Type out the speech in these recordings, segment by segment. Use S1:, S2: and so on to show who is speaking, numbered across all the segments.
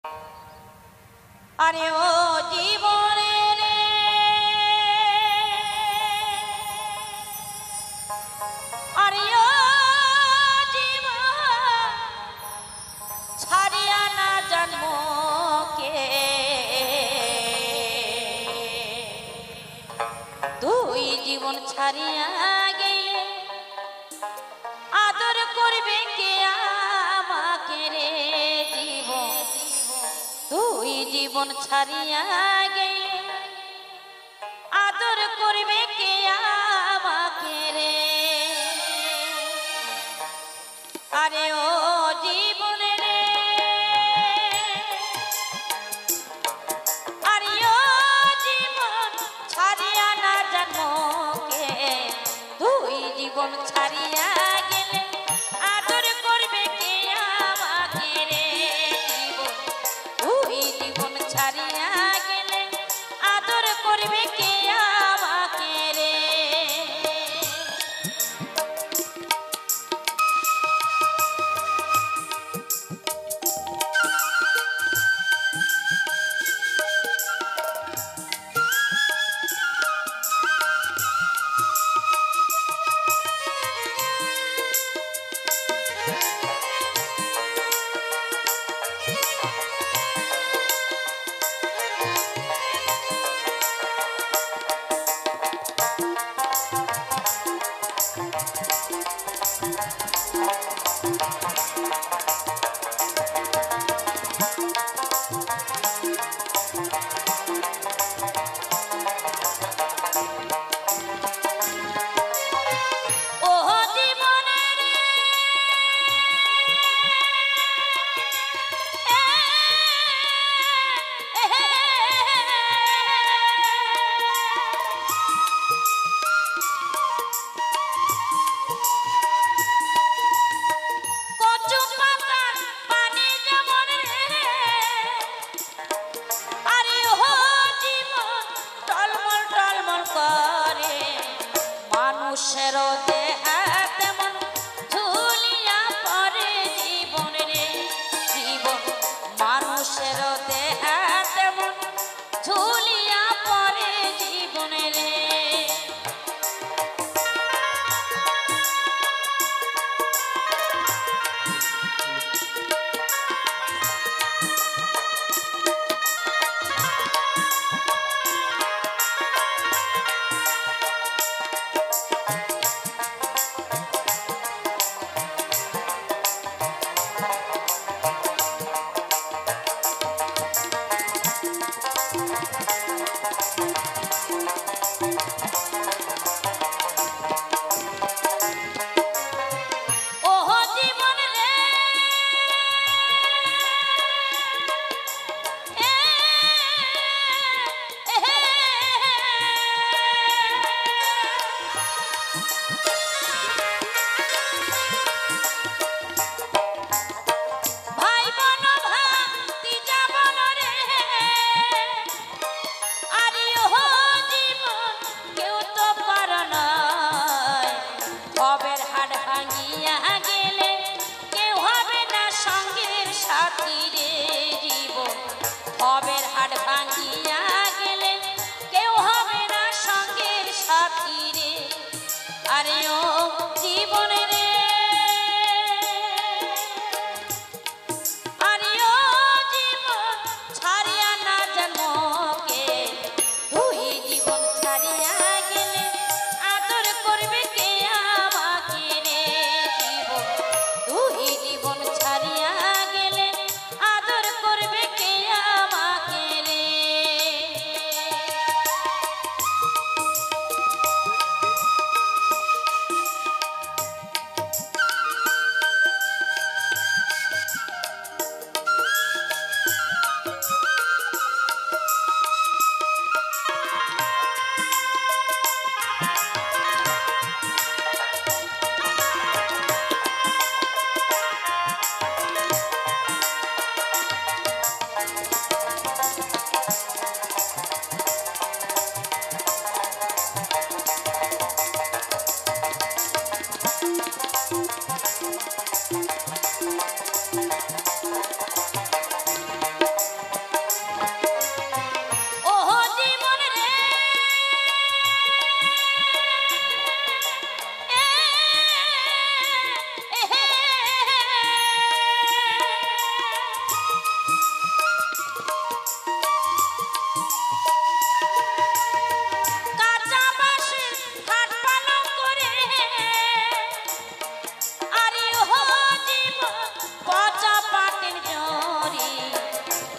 S1: আরে ও জীবনের আরে ও জীবন ছাড়িয়া না জন্ম কে তুই জীবন ছাড়িয়া গেলে আদর করবে কে আমাকে রে জীবন তুই জীবন ছাড়িয়া গেলে আদর করবে কে আমাকে রে আরে ও জীবন রে আরে ও জীবন ছাড়িয়া না জন্মকে তুই জীবন ছাড়িয়া গেলে আদর করবে কে আমাকে রে জীবন তুই জীবন ছাড়িয়া গেলে আদর করবে কে আমাকে রে মানুষের দেহা তেমন ঝুলিয়া পড়ে জীবন রে জীবন মানুষের দেহা তেমন ঝুলিয়া পড়ে জীবন রে ভবের হাট ভাঙিয়া গেলে কেউ হবে না সঙ্গের সাথী রে আরে ও জীবন রে আরে ও জীবন ছাড়িয়া না জন্মকে তুই জীবন ছাড়িয়া গেলে আদর করবে কে আমাকে রে জীবন তুই জীবন ছাড়িয়া গেলে আদর করবে কে আমাকে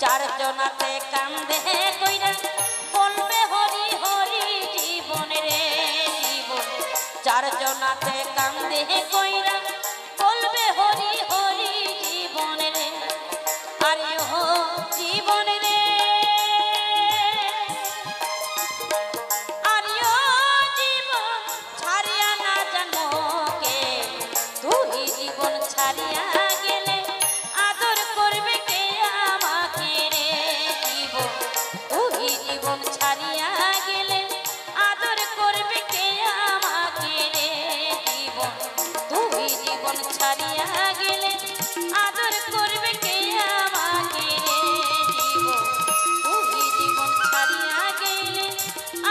S1: চার জনাতে কান্দে কইরা বলবে হরি হরি জীবন রে জীবন চার জনাতে কান্দে কইরা বলবে হরি হরি জীবন রে আরে ও জীবন রে আরে ও জীবন ছাড়িয়া না জানো কে তুই জীবন ছাড়িয়া গেলে আদর করবে কে আমাকে রে জীবন তুই জীবন ছাড়িয়া গেলে আদর করবে কে আমাকে রে জীবন তুই জীবন ছাড়িয়া গেলে আদর করবে কে আমাকে রে জীবন তুই জীবন ছাড়িয়া গেলে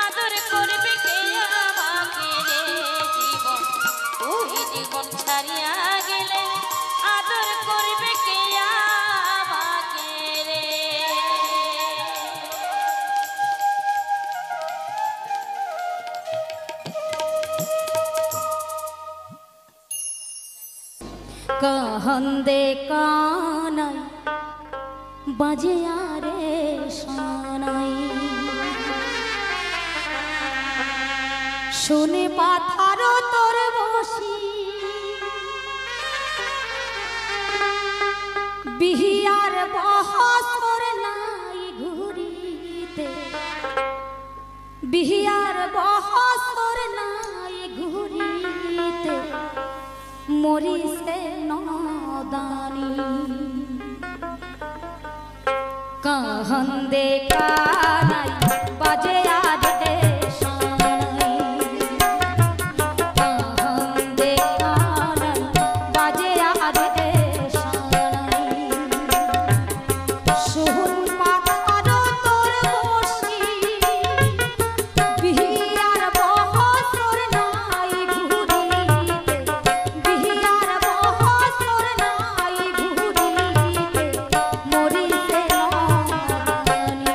S1: আদর করবে কে আমাকে রে জীবন তুই জীবন ছাড়িয়া গেলে আদর করবে কে আমাকে রে
S2: কান্দে কানাই বাজে আরে সানাই শুনে পাথার তোর বসি বিহিয়ার বহসর নাই ঘুরিতে বিহিয়ার বহসর নাই ঘুরিতে মরিছে নদানি কান্দে কানাই বাজে আরে সানাই কান্দে কানাই বাজে আরে সানাই শুন পাথার তোর বসি বিহিয়ার বহসর নাই ঘুরিতে বিহিয়ার বহসর নাই ঘুরিতে মরিছে নদানি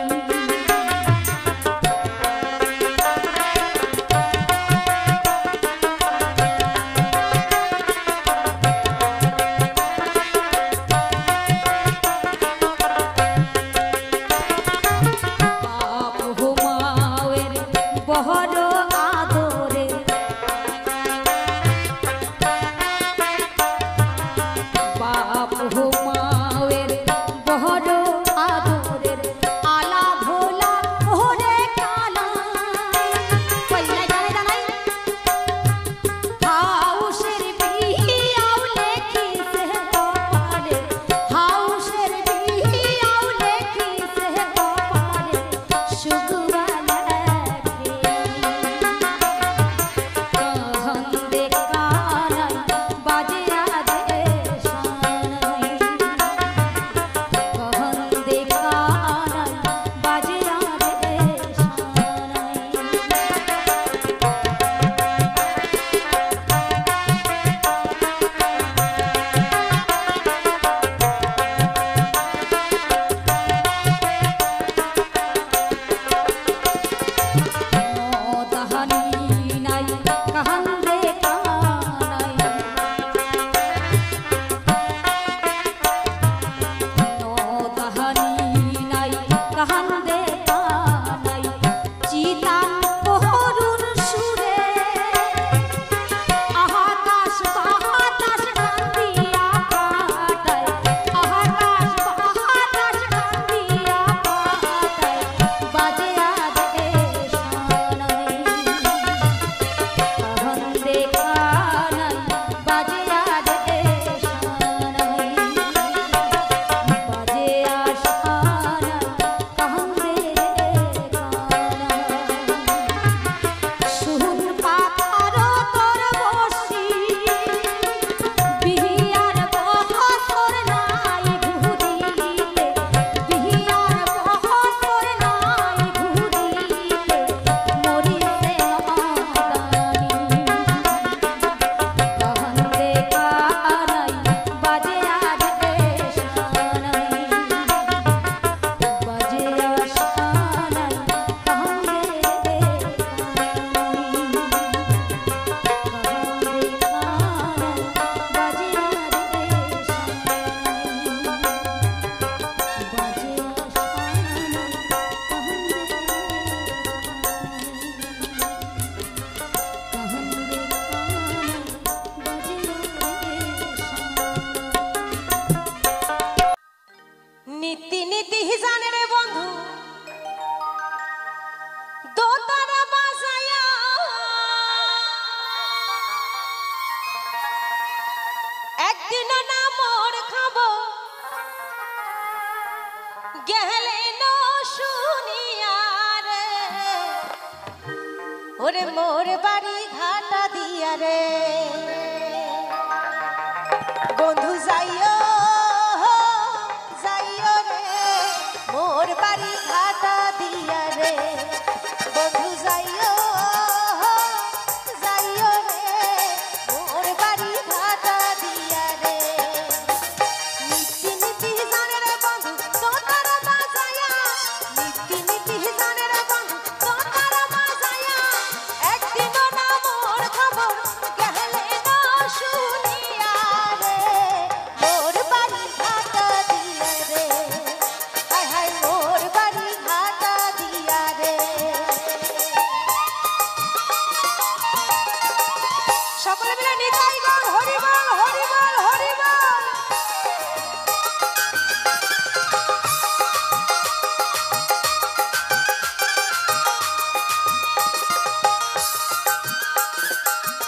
S1: জানে রে বন্ধু দোতারা বাজায়া একদিন না মোর খাবো গেলে না শুনিয়া রে ওরে মোর বাড়ি ঘাটা দিয়া রে বন্ধু যাইও যাইও রে মোর বাড়ি ঘাটা দিয়া রে বন্ধু যাইও যাইও রে মোর বাড়ি ঘাটা দিয়া রে নীতি নীতি জানে রে বন্ধু তোতারা বাজায়া নীতি নীতি জানে রে বন্ধু তোতারা বাজায়া একদিন না মোর খবর গেলে না শুনিয়া রে মোর বাড়ি ঘাটা দিয়া রে হায় হায় মোর বাড়ি ঘাটা দিয়া রে সকলে মিলে নিতাই গৌর হরি বল হরি বল হরি বল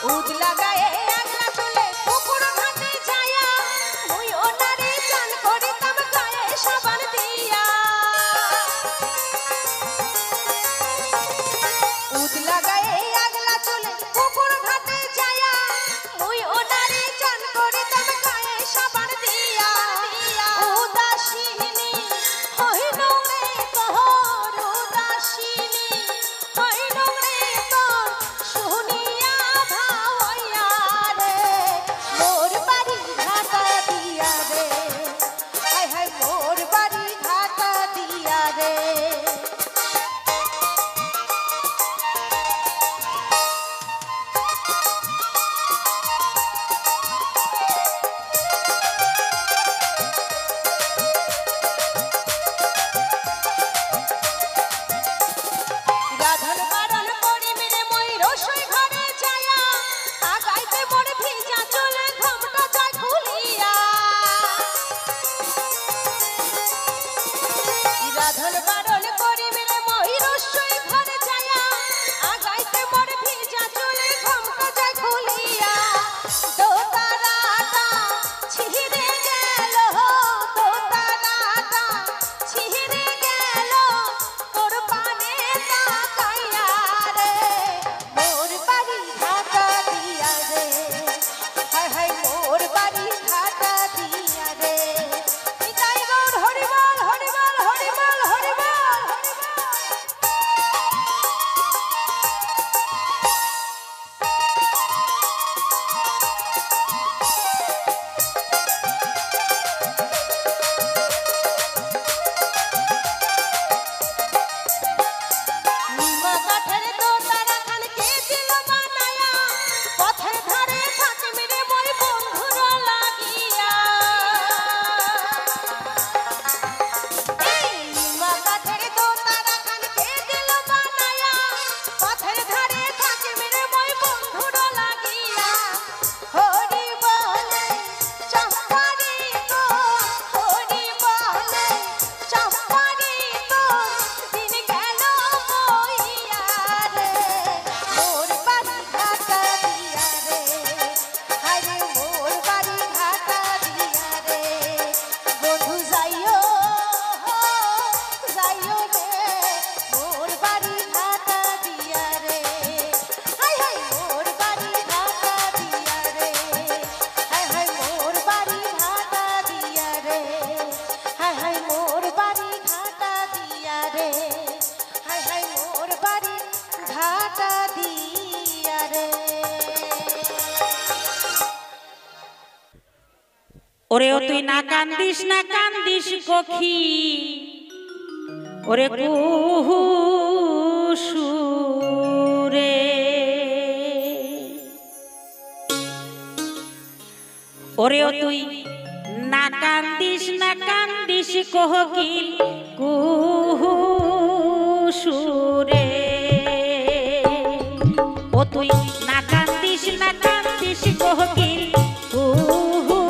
S1: উদ লাগায়ে আগলা চলে পুকুর ঘাটে যায়া মুই ওনারে চান করিতাম গায়ে সাবান দিয়া উদ লাগায়ে আগলা চলে পুকুর ঘাটে যায়া মুই ওনারে চান করিতাম গায়ে সাবান দিয়া উদাসিনী হইল রে তোর উদাসিনী হইল রে তোর শুনিয়া ভাওয়া রে মোর বাড়ি ঘাটা দিয়া রে হায় হায় মোর বাড়ি ঘাটা দিয়া রে রাধন বারণ করি মেরে মই রসই ঘরে যায়া আগাইতে মোর ভিজা চলে ঘমটা যায় খুলিয়া রাধন বারণ করি মেরে মই রসই ঘরে যায়া আগাইতে মোর ভিজা চলে ঘমটা যায় খুলিয়া দোতারাটা ছিঁড়ে গেল দোতারাটা ছিঁড়ে গেল তোর পানে তাকাইয়া রে মোর বাড়ি ঘাটা দিয়া রে হায় হায় মোর বাড়ি ঘাটা দিয়া রে নিতাই গৌর হরি বল হরি বল হরি বল হরি বল নিমা কাঠের দোতারা খান কে দিল বানায়া পথের ধারে থাকে মেরে মই বন্ধুর লাগিয়া এই নিমা কাঠের দোতারা খান কে দিল বানায়া পথের ধারে থাকে মেরে মই বন্ধুর লাগিয়া হরি বলে চম্পারি গো হরি বলে চম্পারি গো দিন গেল বইয়া রে মোর বাড়ি ঘাটা দিয়া রে হায় রে মোর বাড়ি ঘাটা দিয়া রে বন্ধু যাইও যাইও রে মোর বাড়ি ঘাটা দিয়া রে হায় হায় মোর বাড়ি ঘাটা দিয়া রে হায় হায় মোর বাড়ি ঘাটা দিয়া রে হায় হায় মোর বাড়ি ঘাটা দিয়া রে হায় হায় মোর বাড়ি ঘাটা দিয়া রে
S3: ওরে ও তুই না কান্দিস কখি ওরে কুহুসুরে ওরে ও তুই না কান্দিস কহকিল কুহুসুরে ও তুই না কান্দিস কহকিল কুহুসুরে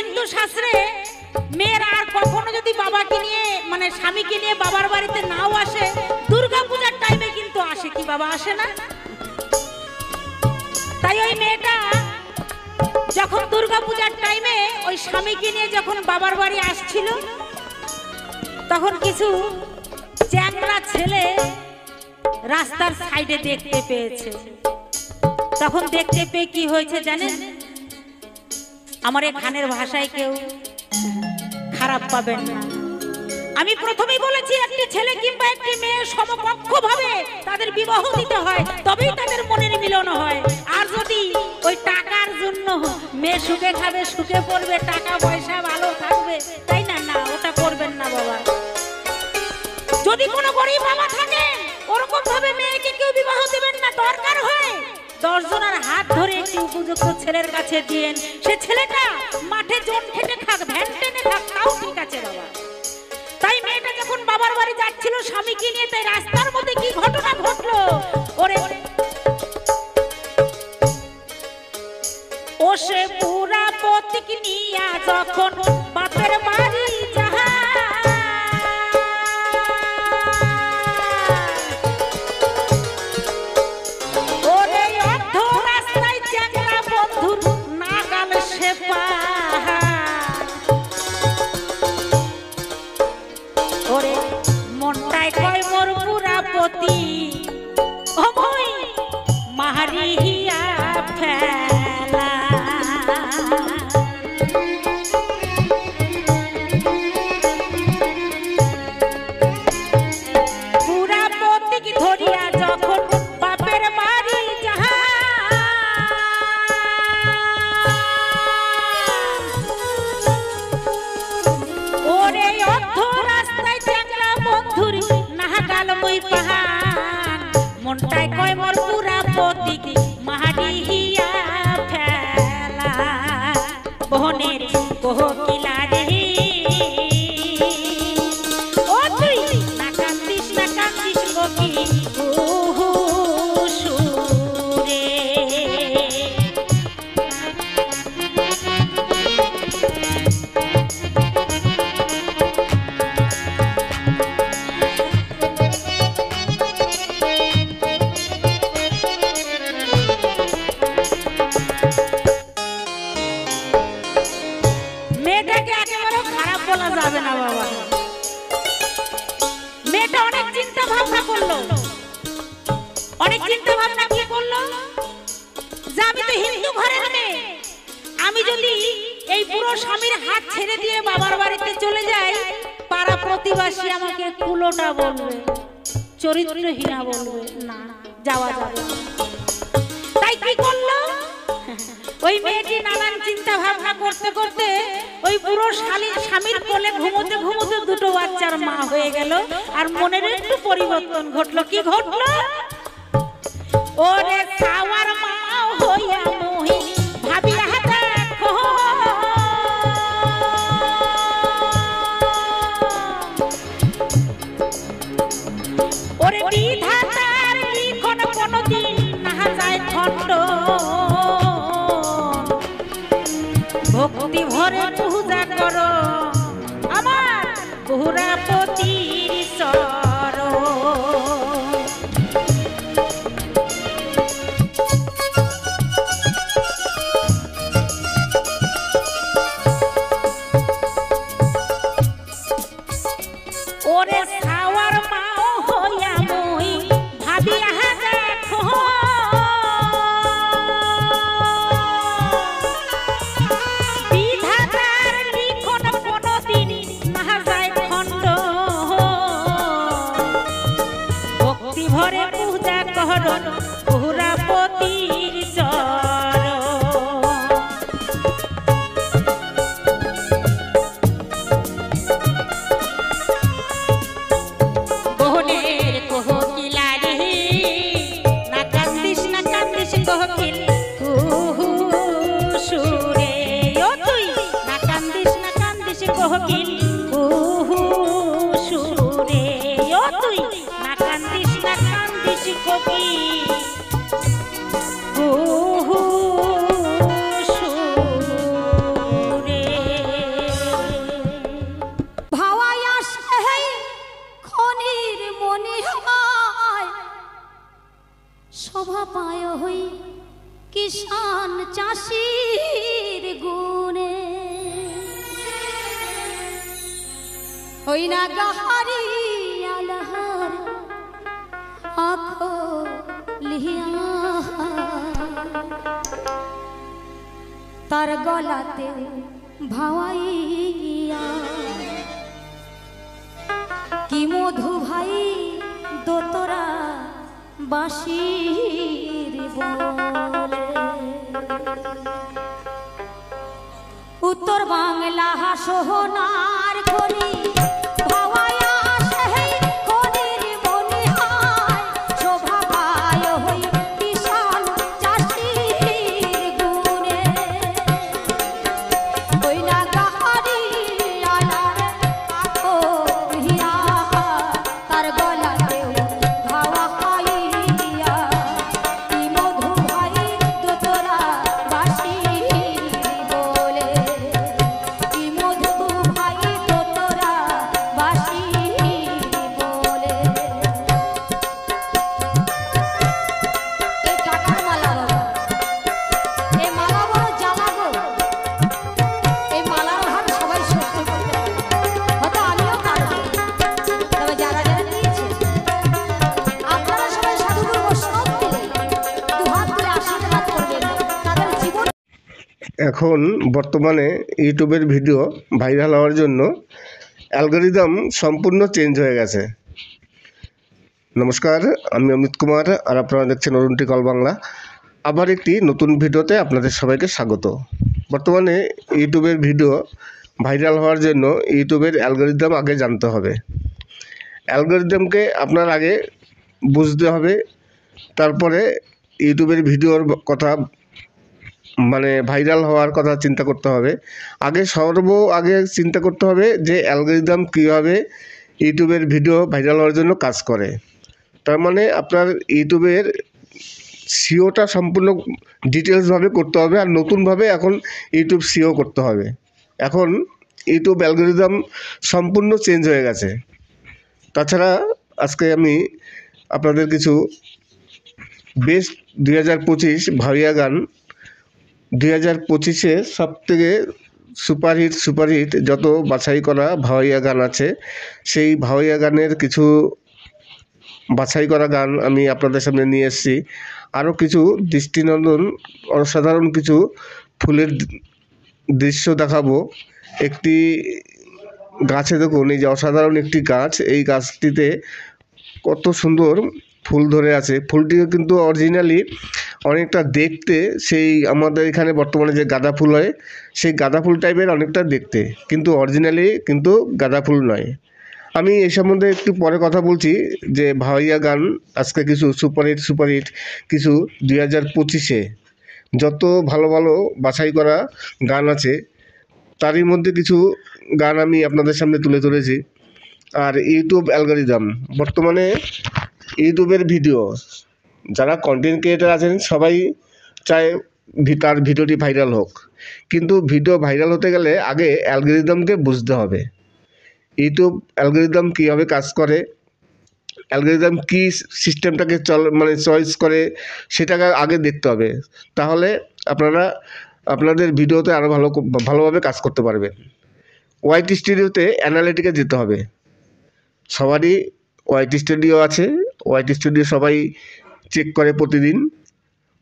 S3: হিন্দু শাস্ত্রে মেয়েরা আর কখনো যদি বাবাকে নিয়ে মানে স্বামীকে নিয়ে বাবার বাড়িতে নাও আসে, দুর্গা পূজার টাইমে কিন্তু আসে, কি বাবা আসে না? তাই ওই মেয়েটা যখন দুর্গা পূজার টাইমে ওই স্বামীকে নিয়ে যখন বাবার বাড়ি আসছিল, তখন কিছু চ্যাংড়া ছেলে রাস্তার সাইডে দেখতে পেয়েছে। তখন দেখতে পেয়ে কি হয়েছে জানেন? আমার এখানের ভাষায় কেউ খারাপ পাবেন না। আমি প্রথমেই বলেছি একটি ছেলে কিংবা একটি মেয়ে সমকক্ষ ভাবে তাদের বিবাহ দিতে হয়, তবেই তাদের মনের মিলন হয়। আর যদি ওই টাকার জন্য মেয়ে সুখে খাবে, সুখে পড়বে, টাকা পয়সা ভালো থাকবে, তাই না? না, ওটা করবেন না বাবা। যদি কোনো গরিব বাবা থাকে ওরকম ভাবে মেয়েকে কেউ বিবাহ দেবেন না। দরকার হয় 10 জনের হাত ধরে একটি উপযুক্ত ছেলের কাছে দিয়েন, সে ছেলেটা মাঠে জন খেটে খাক, ভ্যান টেনে খাক, তাও ঠিক আছে বাবা। তাই মেয়েটা যখন বাবার বাড়ি যাচ্ছিল স্বামীকে নিয়ে, তাই রাস্তার মধ্যে কি ঘটনা ঘটলো, ওরে ও সে পুরা পতিক নিয়া যখন বাপের বাড়ি যাহা, ওরে অর্ধ রাস্তায় চ্যাংড়া বন্ধুর নাগাল সে পাহা, ওরে মনটায় কয় মোর পুরা পতি অময় মাহারিয়া ফেলা, পুরা পতিক ধরিয়া যখন বাপের বাড়ি যাহা, ওরে অর্ধ রাস্তায় চ্যাংড়া বন্ধুর নাগাল মই পাহাড়, মনটায় কয় মোর পুরা পতিক মাহারিয়া ফেলা, বহনের কোকিলা রে ও তুই না কান্দিস কোকি সুরে। মেয়েটাকে একেবারে খারাপ বলা যাবে না বাবা। মেয়েটা অনেক চিন্তা ভাবনা করলো, অনেক চিন্তা ভাবনা কি করলো যে আমি তো হিন্দু ঘরের মেয়ে, আমি যদি এই পুরো স্বামীর হাত ছেড়ে দিয়ে বাবার বাড়িতে চলে যাই, পাড়া প্রতিবেশী আমাকে কুলোটা বলবে, চরিত্রহীনা বলবে, না যাওয়া যাবে না। তাই কি করলো ওই মেয়েটি নানান চিন্তা ভাবনা করতে করতে ওই পুরো স্বামীর কোলে ঘুমোতে ঘুমোতে দুটো বাচ্চার মা হয়ে গেল। আর মনের একটু পরিবর্তন ঘটলো। কি ঘটলো? ওরে সাওয়ার মা হইয়া মোহি ভাবিয়া দেখো, ওরে বিধাতার লিখন কোনদিন না যায় খণ্ড, ভক্তি ভরে পূজা করো আমার পুরা পতির চরণ। ওরে সাওয়ার মা হইয়া মই ভাবিয়া দেখো, বিধাতার লিখন কোনদিন না যায় খণ্ড, ভক্তি ভরে পূজা করো পুরা পতির চরণ। বহনের কোকিলা রে না কান্দিস কোকিল সুরে, ও তুই না কান্দিস কোকিল সুরে, ও তুই না কান্দিস কোকিল সুরে।
S2: ওই না গাহারি আলহার আখো লিহিয়া তার গলাতে ভাওয়াইয়া কি মধু ভাই দোতরা বাঁশির বলে উত্তর বাংলা সোহনার খনি ভাওয়ায়া সেই খনির মনে হয় শোভা পায় হই কিষান চাষির গুণে ওই না গাহারি আলার আখো হিয়া তার গলাতে ভাওয়া পাইয়া কি মধু ভাই দোতরা বাঁশির বলে কি মধু ভাই দোতরা বাঁশির বলে এই টাকার মালা বাবা এই মালা বড় জ্বালা গো এই মালার ভাগ সবাই সহ্য করতে পারে হয়তো আমিও পারবো তবে যারা যারা দিয়েছে আপনারা সবাই সাধুগুরু বৈষ্ণব দিলে দুহাত তুলে আশীর্বাদ করবেন তাদের জীবন
S4: এখন বর্তমানে ইউটিউবের ভিডিও ভাইরাল হওয়ার জন্য অ্যালগরিদম সম্পূর্ণ চেঞ্জ হয়ে গেছে। নমস্কার, আমি অমিত কুমার আর আপনারা দেখছেন অরুণটি কল বাংলা। আবার একটি নতুন ভিডিওতে আপনাদের সবাইকে স্বাগত। বর্তমানে ইউটিউবের ভিডিও ভাইরাল হওয়ার জন্য ইউটিউবের অ্যালগরিদম আগে জানতে হবে। অ্যালগরিদমকে আপনার আগে বুঝতে হবে, তারপরে ইউটিউবের ভিডিওর কথা মানে ভাইরাল হওয়ার কথা চিন্তা করতে হবে। আগে আগে চিন্তা করতে হবে যে অ্যালগরিদম কীভাবে ইউটিউবের ভিডিও ভাইরাল হওয়ার জন্য কাজ করে। তার মানে আপনার ইউটিউবের সিওটা সম্পূর্ণ ডিটেলসভাবে করতে হবে, আর নতুনভাবে এখন ইউটিউব সিও করতে হবে। এখন ইউটিউব অ্যালগরিদম সম্পূর্ণ চেঞ্জ হয়ে গেছে। তাছাড়া আজকে আমি আপনাদের কিছু বেস্ট 2025 ভাওয়াইয়া গান, 2025-এ সবথেকে সুপারহিট যত বাছাই করা ভাওয়াইয়া গান আছে, সেই ভাওয়াইয়া গানের কিছু বাছাই করা গান আমি আপনাদের সামনে নিয়ে এসেছি। আরও কিছু দৃষ্টিনন্দন অসাধারণ কিছু ফুলের দৃশ্য দেখাবো। একটি গাছে দেখুন, এই যে অসাধারণ একটি গাছ, এই গাছটিতে কত সুন্দর ফুল ধরে আছে। ফুলটিও কিন্তু অরিজিনালি অনেকটা দেখতে সেই আমাদের এখানে বর্তমানে যে গাঁদা ফুল হয় সেই গাঁদা ফুল টাইপের অনেকটা দেখতে, কিন্তু অরিজিনালি কিন্তু গাঁদা ফুল নয়। আমি এই সম্বন্ধে একটু পরে কথা বলছি যে ভাওয়াইয়া গান আজকে কিছু সুপারহিট কিছু 2025-এ যত ভালো ভালো বাছাই করা গান আছে তারই মধ্যে কিছু গান আমি আপনাদের সামনে তুলে ধরেছি। আর ইউটিউব অ্যালগরিদম বর্তমানে ইউটিউবের ভিডিও যারা কন্টেন্ট ক্রিয়েটার আছেন সবাই চায় তার ভিডিওটি ভাইরাল হোক, কিন্তু ভিডিও ভাইরাল হতে গেলে আগে অ্যালগরিদমকে বুঝতে হবে। ইউটিউব অ্যালগরিদম কীভাবে কাজ করে, অ্যালগরিদম কী সিস্টেমটাকে চয়েস করে সেটাকে আগে দেখতে হবে। তাহলে আপনারা আপনাদের ভিডিওতে আরও ভালোভাবে কাজ করতে পারবেন। ওয়াইটি স্টুডিওতে অ্যানালিটিকে যেতে হবে। সবারই ওয়াইটি স্টুডিও আছে, ওয়াইটি স্টুডিও সবাই চেক করে প্রতিদিন।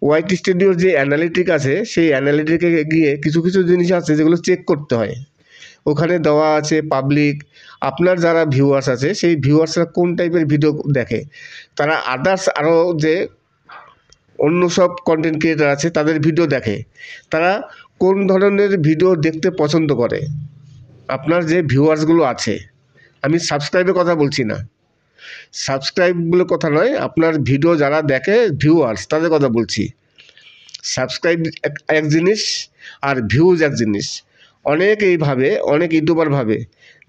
S4: ওয়াইটি স্টুডিওর যে অ্যানালিটিক আছে সেই অ্যানালিটিকে গিয়ে কিছু কিছু জিনিস আছে যেগুলো চেক করতে হয়। ওখানে দেওয়া আছে পাবলিক, আপনার যারা ভিউয়ার্স আছে সেই ভিউয়ার্সরা কোন টাইপের ভিডিও দেখে, তারা আদার্স আরও যে অন্য সব কন্টেন্ট ক্রিয়েটার আছে তাদের ভিডিও দেখে, তারা কোন ধরনের ভিডিও দেখতে পছন্দ করে। আপনার যে ভিউয়ার্সগুলো আছে, আমি সাবস্ক্রাইবের কথা বলছি না, সাবস্ক্রাইব বলে কথা নয়, আপনার ভিডিও যারা দেখে ভিউয়ার্স তাদের কথা বলছি। সাবস্ক্রাইব এক জিনিস আর ভিউজ এক জিনিস। অনেক ইউটিউবার ভাবে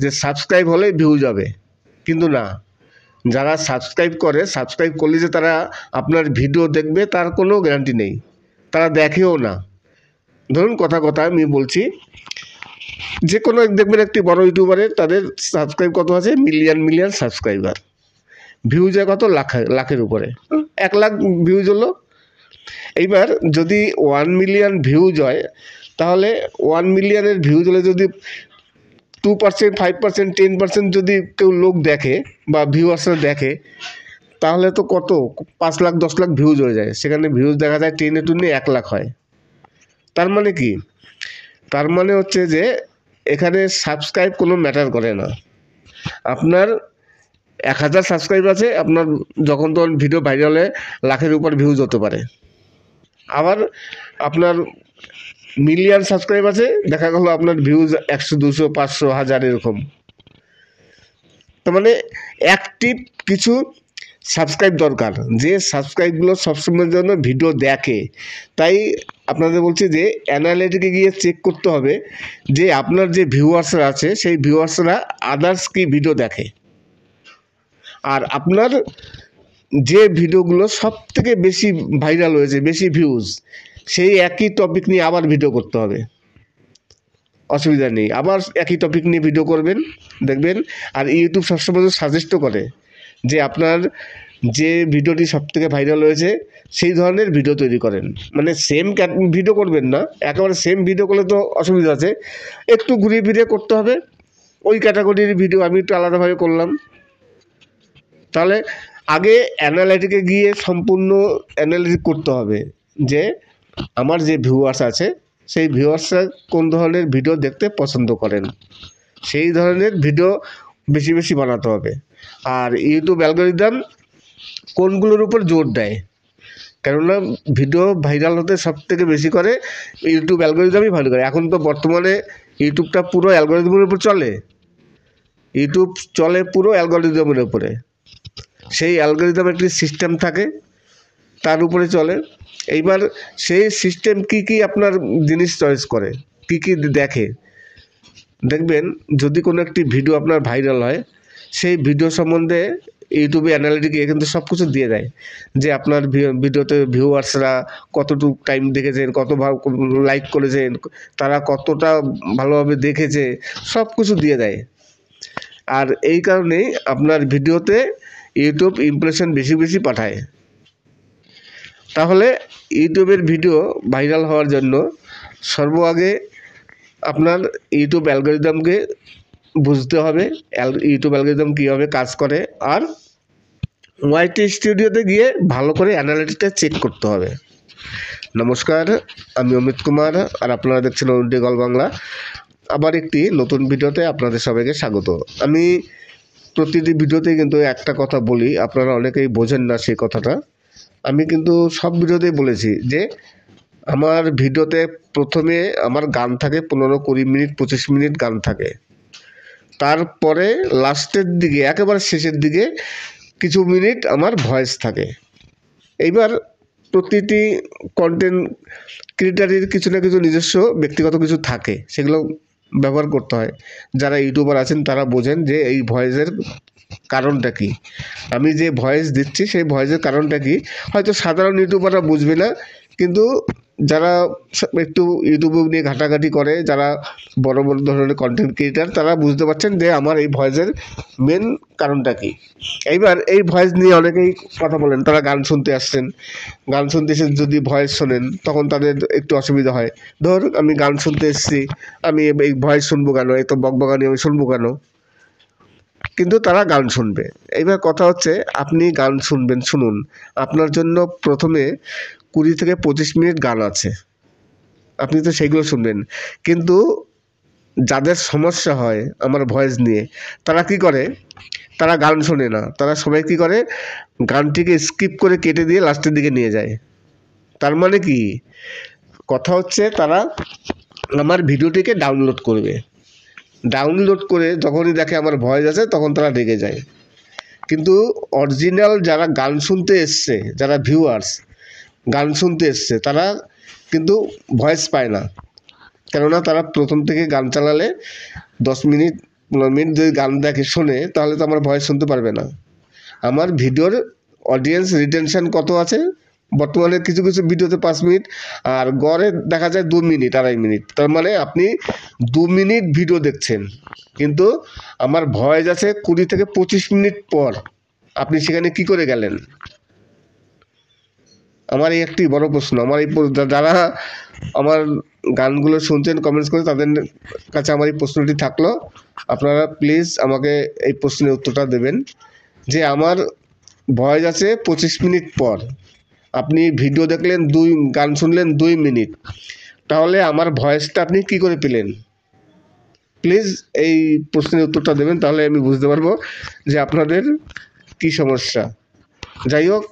S4: যে সাবস্ক্রাইব হলে ভিউজ হবে, কিন্তু না, যারা সাবস্ক্রাইব করলে যে তারা আপনার ভিডিও দেখবে তার কোনো গ্যারান্টি নেই, তারা দেখেও না। ধরুন কথা আমি বলছি, যে কোনো দেখবেন একটি বড় ইউটিউবারের তাদের সাবস্ক্রাইব কত আছে, মিলিয়ন সাবস্ক্রাইবার, ভিউজ কত লাখের উপরে, 1 লাখ ভিউজ হলো। এইবার যদি 1 মিলিয়ন ভিউজ হয়, তাহলে 1 মিলিয়নের ভিউজ হলে যদি 2%, 5%, 10% যদি কেউ লোক দেখে বা ভিউয়ার্সরা দেখে, তাহলে তো কত 5 লাখ 10 লাখ ভিউজ হয়ে যায়। সেখানে ভিউজ দেখা যায় 10 1 লাখ হয়। তার মানে কি? তার মানে হচ্ছে যে এখানে সাবস্ক্রাইব কোনো ম্যাটার করে না। আপনার 1000 সাবস্ক্রাইব আছে, আপনার যখন তখন ভিডিও ভাইরাল হয়ে লাখের উপর ভিউজ হতে পারে। আবার আপনার মিলিয়ন সাবস্ক্রাইব আছে, দেখা গেল আপনার ভিউজ 100, 200, 500, 1000 এরকম। তার মানে অ্যাক্টিভ কিছু সাবস্ক্রাইব দরকার, যে সাবস্ক্রাইবগুলো সবসময়ের জন্য ভিডিও দেখে। তাই আপনাদের বলছি যে অ্যানালিটিকে গিয়ে চেক করতে হবে যে আপনার যে ভিউয়ার্সরা আছে সেই ভিউয়ার্সরা আদার্স কি ভিডিও দেখে, আর আপনার যে ভিডিওগুলো সব থেকে বেশি ভাইরাল হয়েছে, বেশি ভিউজ, সেই একই টপিক নিয়ে আবার ভিডিও করতে হবে। অসুবিধা নেই, আবার একই টপিক নিয়ে ভিডিও করবেন, দেখবেন। আর ইউটিউব সবসময় সাজেস্টও করে যে আপনার যে ভিডিওটি সব থেকে ভাইরাল হয়েছে সেই ধরনের ভিডিও তৈরি করেন। মানে সেম ভিডিও করবেন না, একেবারে সেম ভিডিও করলে তো অসুবিধা আছে, একটু ঘুরিয়ে ফিরিয়ে করতে হবে। ওই ক্যাটাগরির ভিডিও আমি একটু আলাদাভাবে করলাম। তাহলে আগে অ্যানালাইটিকে গিয়ে সম্পূর্ণ অ্যানালাইটিক করতে হবে যে আমার যে ভিউয়ার্স আছে সেই ভিউয়ার্সরা কোন ধরনের ভিডিও দেখতে পছন্দ করেন, সেই ধরনের ভিডিও বেশি বেশি বানাতে হবে। আর ইউটিউব অ্যালগরিদম কোনগুলোর উপর জোর দেয়, কেননা ভিডিও ভাইরাল হতে সব থেকে বেশি করে ইউটিউব অ্যালগরিদমই ভালো করে। এখন তো বর্তমানে ইউটিউবটা পুরো অ্যালগরিদমের উপর চলে, ইউটিউব চলে পুরো অ্যালগরিদমের উপরে। সেই অ্যালগরিদম একটি সিস্টেম থাকে, তার উপরে চলে। এইবার সেই সিস্টেম কি আপনার জিনিস চয়েস করে, কি দেখে, দেখবেন যদি কোনো একটি ভিডিও আপনার ভাইরাল হয়, সেই ভিডিও সম্বন্ধে ইউটিউবে অ্যানালিটিকে কিন্তু সব কিছু দিয়ে দেয় যে আপনার ভিডিওতে ভিউয়ার্সরা কতটুকু টাইম দেখেছেন, কত লাইক করেছেন, তারা কতটা ভালোভাবে দেখেছে, সব কিছু দিয়ে দেয়। আর এই কারণেই আপনার ভিডিওতে ইউটিউব ইমপ্রেশন বেশি বেশি পাঠায়। তাহলে ইউটিউবের ভিডিও ভাইরাল হওয়ার জন্য সর্বআগে আপনার ইউটিউব অ্যালগরিদমকে বুঝতে হবে, ইউটিউব অ্যালগরিদম কীভাবে কাজ করে। আর ওয়াইটি স্টুডিওতে গিয়ে ভালো করে অ্যানালিটিক্সটা চেক করতে হবে। নমস্কার, আমি অমিত কুমার, আর আপনারা দেখছেন অরুণ গল বাংলা। আবার একটি নতুন ভিডিওতে আপনাদের সবাইকে স্বাগত। আমি প্রতিটি ভিডিওতেই কিন্তু একটা কথা বলি, আপনারা অনেকেই বোঝেন না সেই কথাটা। আমি কিন্তু সব ভিডিওতেই বলেছি যে আমার ভিডিওতে প্রথমে আমার গান থাকে 15-20 মিনিট, 25 মিনিট গান থাকে। তারপরে লাস্টের দিকে, একেবারে শেষের দিকে কিছু মিনিট আমার ভয়েস থাকে। এইবার প্রতিটি কন্টেন্ট ক্রিয়েটারের কিছু না কিছু নিজস্ব ব্যক্তিগত কিছু থাকে, সেগুলো ব্যবহার করতে হয়। যারা ইউটিউবার আছেন তারা বোঝেন যে এই ভয়েসের কারণটা কি, আমি যে ভয়েস দিচ্ছি সেই ভয়েসের কারণটা কি। হয়তো সাধারণ ইউটিউবাররা বুঝবে না, কিন্তু যারা একটু ইউটিউব নিয়ে ঘাটাঘাটি করে, যারা বড় বড় ধরনের কন্টেন্ট ক্রিয়েটার, তারা বুঝতে পারছেন যে আমার এই ভয়েসের মেন কারণটা কি। এইবার এই ভয়েস নিয়ে অনেকেই কথা বলেন, তারা গান শুনতে আসছেন, গান শুনতে এসে যদি ভয়েস শোনেন তখন তাদের একটু অসুবিধা হয়। ধর আমি গান শুনতে এসেছি, আমি এই ভয়েস শুনবো কেন, এই তো বকবকানি আমি শুনবো কেন, কিন্তু তারা গান শুনবে। এইবার কথা হচ্ছে আপনি গান শুনবেন, শুনুন, আপনার জন্য প্রথমে 20-25 মিনিট গান আছে, আপনি তো সেইগুলো শুনবেন। কিন্তু যাদের সমস্যা হয় আমার ভয়েস নিয়ে, তারা কি করে, তারা গান শোনে না, তারা সবাই কি করে, গানটিকে স্কিপ করে কেটে দিয়ে লাস্টের দিকে নিয়ে যায়। তার মানে কি, কথা হচ্ছে তারা আমার ভিডিওটিকে ডাউনলোড করবে, ডাউনলোড করে যখনই দেখে আমার ভয়েস আছে তখন তারা রেগে যায়। কিন্তু অরিজিনাল যারা গান শুনতে এসছে, যারা ভিউয়ার্স গান শুনতে এসছে, তারা কিন্তু ভয়েস পায় না, কেননা তারা প্রথম থেকে গান চালালে 10 মিনিট 15 মিনিট যদি গান দেখে শোনে, তাহলে তো আমার ভয়েস শুনতে পারবে না। আমার ভিডিওর অডিয়েন্স রিটেনশন কত আছে, বর্তমানে কিছু কিছু ভিডিওতে 5 মিনিট, আর গড়ে দেখা যায় 2 মিনিট 2.5 মিনিট। তার মানে আপনি 2 মিনিট ভিডিও দেখছেন, কিন্তু আমার ভয়েস আছে 20-25 মিনিট পর, আপনি সেখানে কি করে গেলেন? আমার এই একটি বড় প্রশ্ন। আমার এই যারা আমার গানগুলো শুনছেন কমেন্টস করে, তাদের কাছে আমার এই প্রশ্নটি থাকলো, আপনারা প্লিজ আমাকে এই প্রশ্নের উত্তরটা দেবেন যে আমার ভয়েস আছে 25 মিনিট পর, আপনি ভিডিও দেখলেন গান শুনলেন 2 মিনিট, তাহলে আমার ভয়েসটা আপনি কি করে পেলেন? প্লিজ এই প্রশ্নের উত্তরটা দেবেন, তাহলে আমি বুঝতে পারবো যে আপনাদের কি সমস্যা। যাই হোক,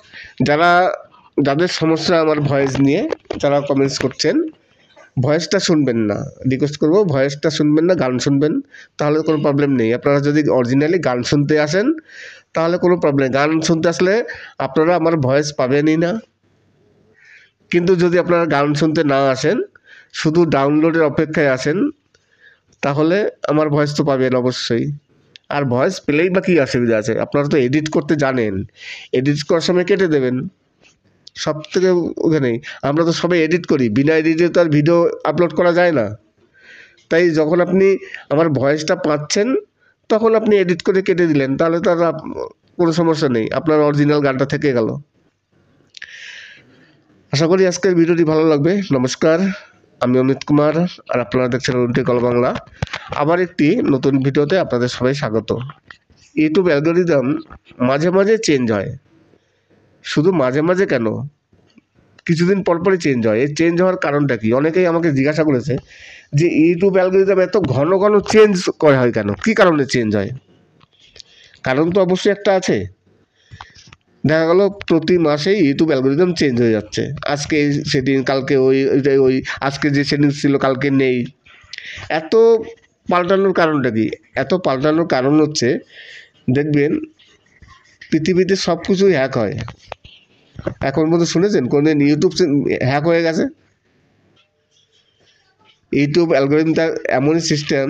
S4: যাদের সমস্যা আমার ভয়েস নিয়ে, যারা কমেন্টস করছেন, ভয়েসটা শুনবেন না, রিকোয়েস্ট করবো ভয়েসটা শুনবেন না, গান শুনবেন, তাহলে কোনো প্রবলেম নেই। আপনারা যদি অরিজিনালি গান শুনতে আসেন তাহলে কোনো প্রবলেম নেই, গান শুনতে আসলে আপনারা আমার ভয়েস পাবেনই না। কিন্তু যদি আপনারা গান শুনতে না আসেন, শুধু ডাউনলোডের অপেক্ষায় আসেন, তাহলে আমার ভয়েস তো পাবেন অবশ্যই। আর ভয়েস পেলেই বা কী অসুবিধা আছে? আপনারা তো এডিট করতে জানেন, এডিট করার সময় কেটে দেবেন, সব থেকে ওখানেই। আমরা তো সবাই এডিট করি, বিনা এডিটে তো আর ভিডিও আপলোড করা যায় না। তাই যখন আপনি আমার ভয়েসটা পাচ্ছেন তখন আপনি এডিট করে কেটে দিলেন, তাহলে তো আর কোনো সমস্যা নেই, আপনার অরিজিনাল গানটা থেকে গেল। আশা করি আজকের ভিডিওটি ভালো লাগবে। নমস্কার, আমি অমিত কুমার, আর আপনারা দেখছেন উল্টে কল বাংলা। আবার একটি নতুন ভিডিওতে আপনাদের সবাই স্বাগত। ইউটিউব অ্যালগরিদম মাঝে মাঝে চেঞ্জ হয়, শুধু মাঝে মাঝে কেন, কিছুদিন পরপরই চেঞ্জ হয়। এই চেঞ্জ হওয়ার কারণটা কি? অনেকেই আমাকে জিজ্ঞাসা করেছে যে ইউটিউব অ্যালগরিদম এত ঘন ঘন চেঞ্জ করা হয় কেন, কী কারণে চেঞ্জ হয়? কারণ তো অবশ্যই একটা আছে। দেখা গেল প্রতি মাসেই ইউটিউব অ্যালগরিদম চেঞ্জ হয়ে যাচ্ছে, আজকে সেদিন, কালকে ওই আজকে যে সেদিন ছিল কালকে নেই। এত পাল্টানোর কারণটা কি? এত পাল্টানোর কারণ হচ্ছে, দেখবেন পৃথিবীতে সব কিছুই হ্যাক হয়। এখন পর্যন্ত শুনেছেন কোনদিন ইউটিউব হ্যাক হয়ে গেছে? ইউটিউব অ্যালগরিদমটা এমনই সিস্টেম,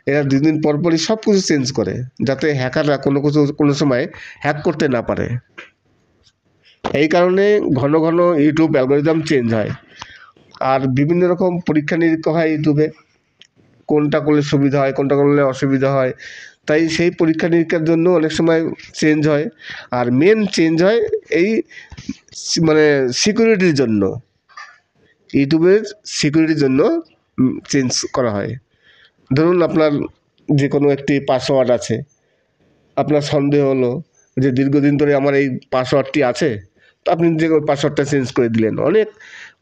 S4: এরা 2 দিন পর পরই সব কিছু চেঞ্জ করে, যাতে হ্যাকাররা কোনো সময় হ্যাক করতে না পারে। এই কারণে ঘন ঘন ইউটিউব অ্যালগরিদম চেঞ্জ হয়। আর বিভিন্ন রকম পরীক্ষা নিরীক্ষা হয় ইউটিউবে, কোনটা করলে সুবিধা হয়, কোনটা করলে অসুবিধা হয়। তাই সেই পরীক্ষা নিরীক্ষার জন্য অনেক সময় চেঞ্জ হয়। আর মেন চেঞ্জ হয় এই সিকিউরিটির জন্য, ইউটিউবের সিকিউরিটির জন্য চেঞ্জ করা হয়। ধরুন আপনার যে কোনো একটি পাসওয়ার্ড আছে, আপনার সন্দেহ হলো যে দীর্ঘদিন ধরে আমার এই পাসওয়ার্ডটি আছে, তো আপনি যে পাসওয়ার্ডটা চেঞ্জ করে দিলেন।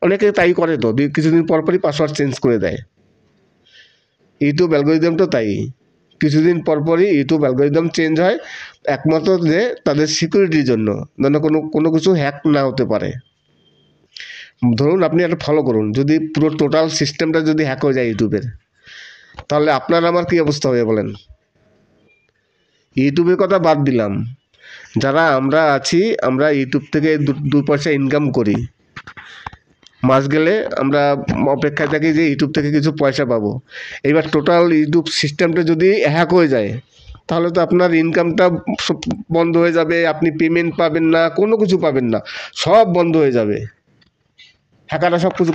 S4: অনেকে তাই করে, তো কিছুদিন পরপরই পাসওয়ার্ড চেঞ্জ করে দেয়। ইউটিউব অ্যালগরিদমটা তাই, কিছুদিন পরপরই ইউটিউব অ্যালগরিদম চেঞ্জ হয়, একমাত্র যে তাদের সিকিউরিটির জন্য, যেন কোনো কিছু হ্যাক না হতে পারে। ধরুন আপনি একটা ফলো করুন, যদি পুরো টোটাল সিস্টেমটা যদি হ্যাক হয়ে যায় ইউটিউবের, তাহলে আপনার আমার কী অবস্থা হবে বলেন? ইউটিউবের কথা বাদ দিলাম, যারা আমরা আছি, আমরা ইউটিউব থেকে 2 পয়সা ইনকাম করি, মাস গেলে আমরা অপেক্ষায় থাকি যে ইউটিউব থেকে কিছু পয়সা পাবো। এবার টোটাল ইউটিউব সিস্টেমটা যদি হ্যাক হয়ে যায়, তাহলে তো আপনার ইনকামটা বন্ধ হয়ে যাবে, আপনি পেমেন্ট পাবেন না, কোনো কিছু পাবেন না, সব বন্ধ হয়ে যাবে। হ্যাকাররা সব কিছু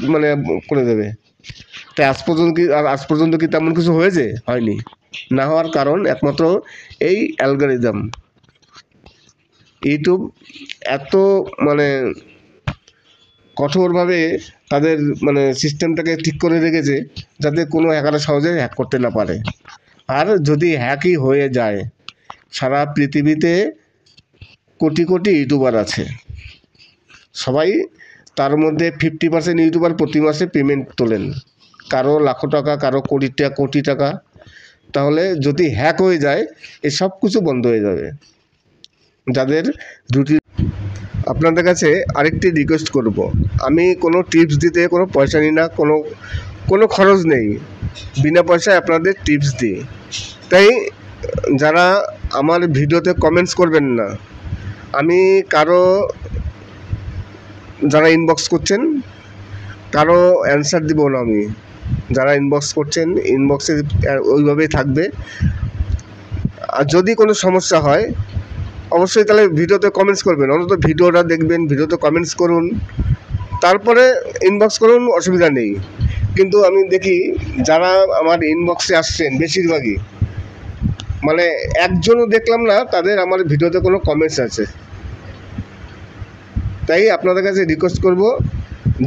S4: করে দেবে। তাই আজ পর্যন্ত কি তেমন কিছু হয়েছে? হয়নি। না হওয়ার কারণ একমাত্র এই অ্যালগরিদম। ইউটিউব এত কঠোরভাবে তাদের সিস্টেমটাকে ঠিক করে রেখেছে, যাতে কোনো হ্যাকাররা সহজে হ্যাক করতে না পারে। আর যদি হ্যাকই হয়ে যায়, সারা পৃথিবীতে কোটি কোটি ইউটিউবার আছে, সবাই তার মধ্যে 50% ইউটিউবার প্রতি মাসে পেমেন্ট তোলেন, কারো লাখো টাকা, কারো কোটি টাকা। তাহলে যদি হ্যাক হয়ে যায়, এই সব কিছু বন্ধ হয়ে যাবে। যাদের রুটি, আপনাদের কাছে আরেকটি রিকোয়েস্ট করব, আমি কোনো টিপস দিতে কোনো পয়সা নিই না, কোনো খরচ নেই, বিনা পয়সায় আপনাদের টিপস দিই। তাই যারা আমার ভিডিওতে কমেন্টস করবেন না, আমি যারা ইনবক্স করছেন কারো অ্যান্সার দিব না। আমি যারা ইনবক্স করছেন, ইনবক্সে ওইভাবেই থাকবে। আর যদি কোনো সমস্যা হয়, অবশ্যই তাহলে ভিডিওতে কমেন্টস করবেন, অন্তত ভিডিওটা দেখবেন, ভিডিওতে কমেন্টস করুন, তারপরে ইনবক্স করুন, অসুবিধা নেই। কিন্তু আমি দেখি যারা আমার ইনবক্সে আসছেন, বেশিরভাগই একজনও দেখলাম না তাদের আমার ভিডিওতে কোনো কমেন্টস আছে। তাই আপনাদের কাছে রিকোয়েস্ট করব,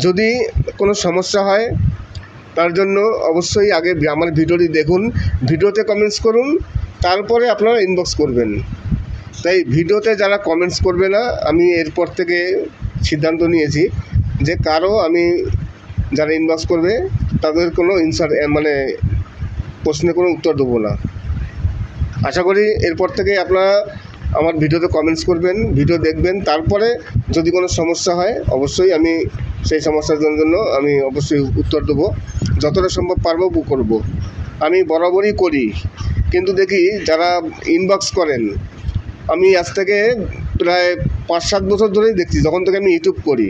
S4: যদি কোনো সমস্যা হয় তার জন্য অবশ্যই আগে আমার ভিডিওটি দেখুন, ভিডিওতে কমেন্টস করুন, তারপরে আপনারা ইনবক্স করবেন। তাই ভিডিওতে যারা কমেন্টস করবে না, আমি এরপর থেকে সিদ্ধান্ত নিয়েছি যে কারো আমি যারা ইনবক্স করবে তাদের কোনো মানে প্রশ্নের কোনো উত্তর দেবো না। আশা করি এরপর থেকে আপনারা আমার ভিডিওতে কমেন্টস করবেন, ভিডিও দেখবেন, তারপরে যদি কোনো সমস্যা হয় অবশ্যই আমি সেই সমস্যার জন্য আমি অবশ্যই উত্তর দেবো, যতটা সম্ভব পারবো করব। আমি বরাবরই করি, কিন্তু দেখি যারা ইনবক্স করেন, আমি আজ থেকে প্রায় 5-7 বছর ধরেই দেখছি, যখন থেকে আমি ইউটিউব করি,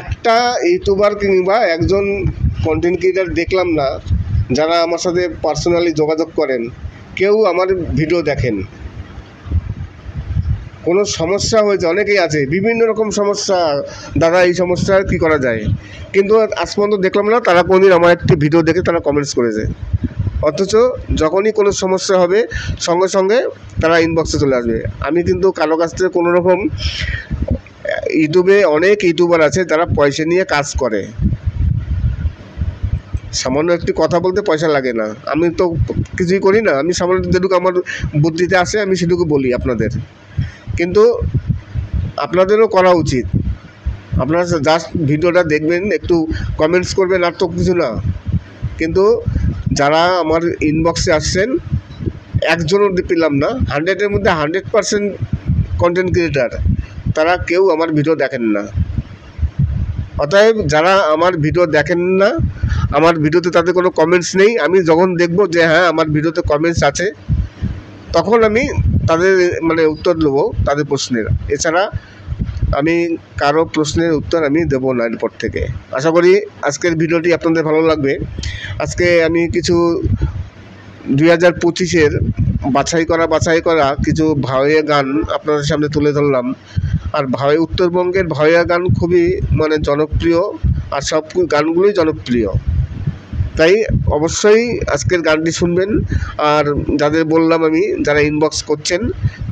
S4: একটা ইউটিউবার কিংবা একজন কন্টেন্ট ক্রিয়েটার দেখলাম না যারা আমার সাথে পার্সোনালি যোগাযোগ করেন, কেউ আমার ভিডিও দেখেন। কোনো সমস্যা হয়েছে, অনেকেই আছে বিভিন্ন রকম সমস্যা, দাদা এই সমস্যা কী করা যায়, কিন্তু আজ পর্যন্ত দেখলাম না তারা কোনোদিন আমার একটি ভিডিও দেখে তারা কমেন্টস করেছে। অথচ যখনই কোনো সমস্যা হবে সঙ্গে সঙ্গে তারা ইনবক্সে চলে আসবে। আমি কিন্তু কারো কাছ থেকে কোনো রকম, ইউটিউবে অনেক ইউটিউবার আছে যারা পয়সা নিয়ে কাজ করে, সামান্য একটি কথা বলতে পয়সা লাগে না। আমি তো কিছুই করি না, আমি সামান্য যেটুকু আমার বুদ্ধিতে আসে আমি সেটুকু বলি আপনাদের, কিন্তু আপনাদেরও করা উচিত। আপনারা জাস্ট ভিডিওটা দেখবেন, একটু কমেন্টস করবেন, আর তো কিছু না। কিন্তু যারা আমার ইনবক্সে আসছেন একজনও পেলাম না, 100-এর মধ্যে 100% কন্টেন্ট ক্রিয়েটার তারা কেউ আমার ভিডিও দেখেন না। অতএব যারা আমার ভিডিও দেখেন না, আমার ভিডিওতে তাদের কোনো কমেন্টস নেই, আমি যখন দেখব যে হ্যাঁ আমার ভিডিওতে কমেন্টস আছে, তখন আমি তাদের মানে উত্তর দেবো তাদের প্রশ্নের। এছাড়া আমি কারো প্রশ্নের উত্তর আমি দেবো না এরপর থেকে। আশা করি আজকের ভিডিওটি আপনাদের ভালো লাগবে। আজকে আমি কিছু 2025-এর বাছাই করা কিছু ভাওয়াইয়া গান আপনাদের সামনে তুলে ধরলাম। আর উত্তরবঙ্গের ভাওয়াইয়া গান খুবই মানে জনপ্রিয়, আর সব গানগুলোই জনপ্রিয়। তাই অবশ্যই আজকের গানটি শুনবেন। আর যাদের বললাম আমি, যারা ইনবক্স করছেন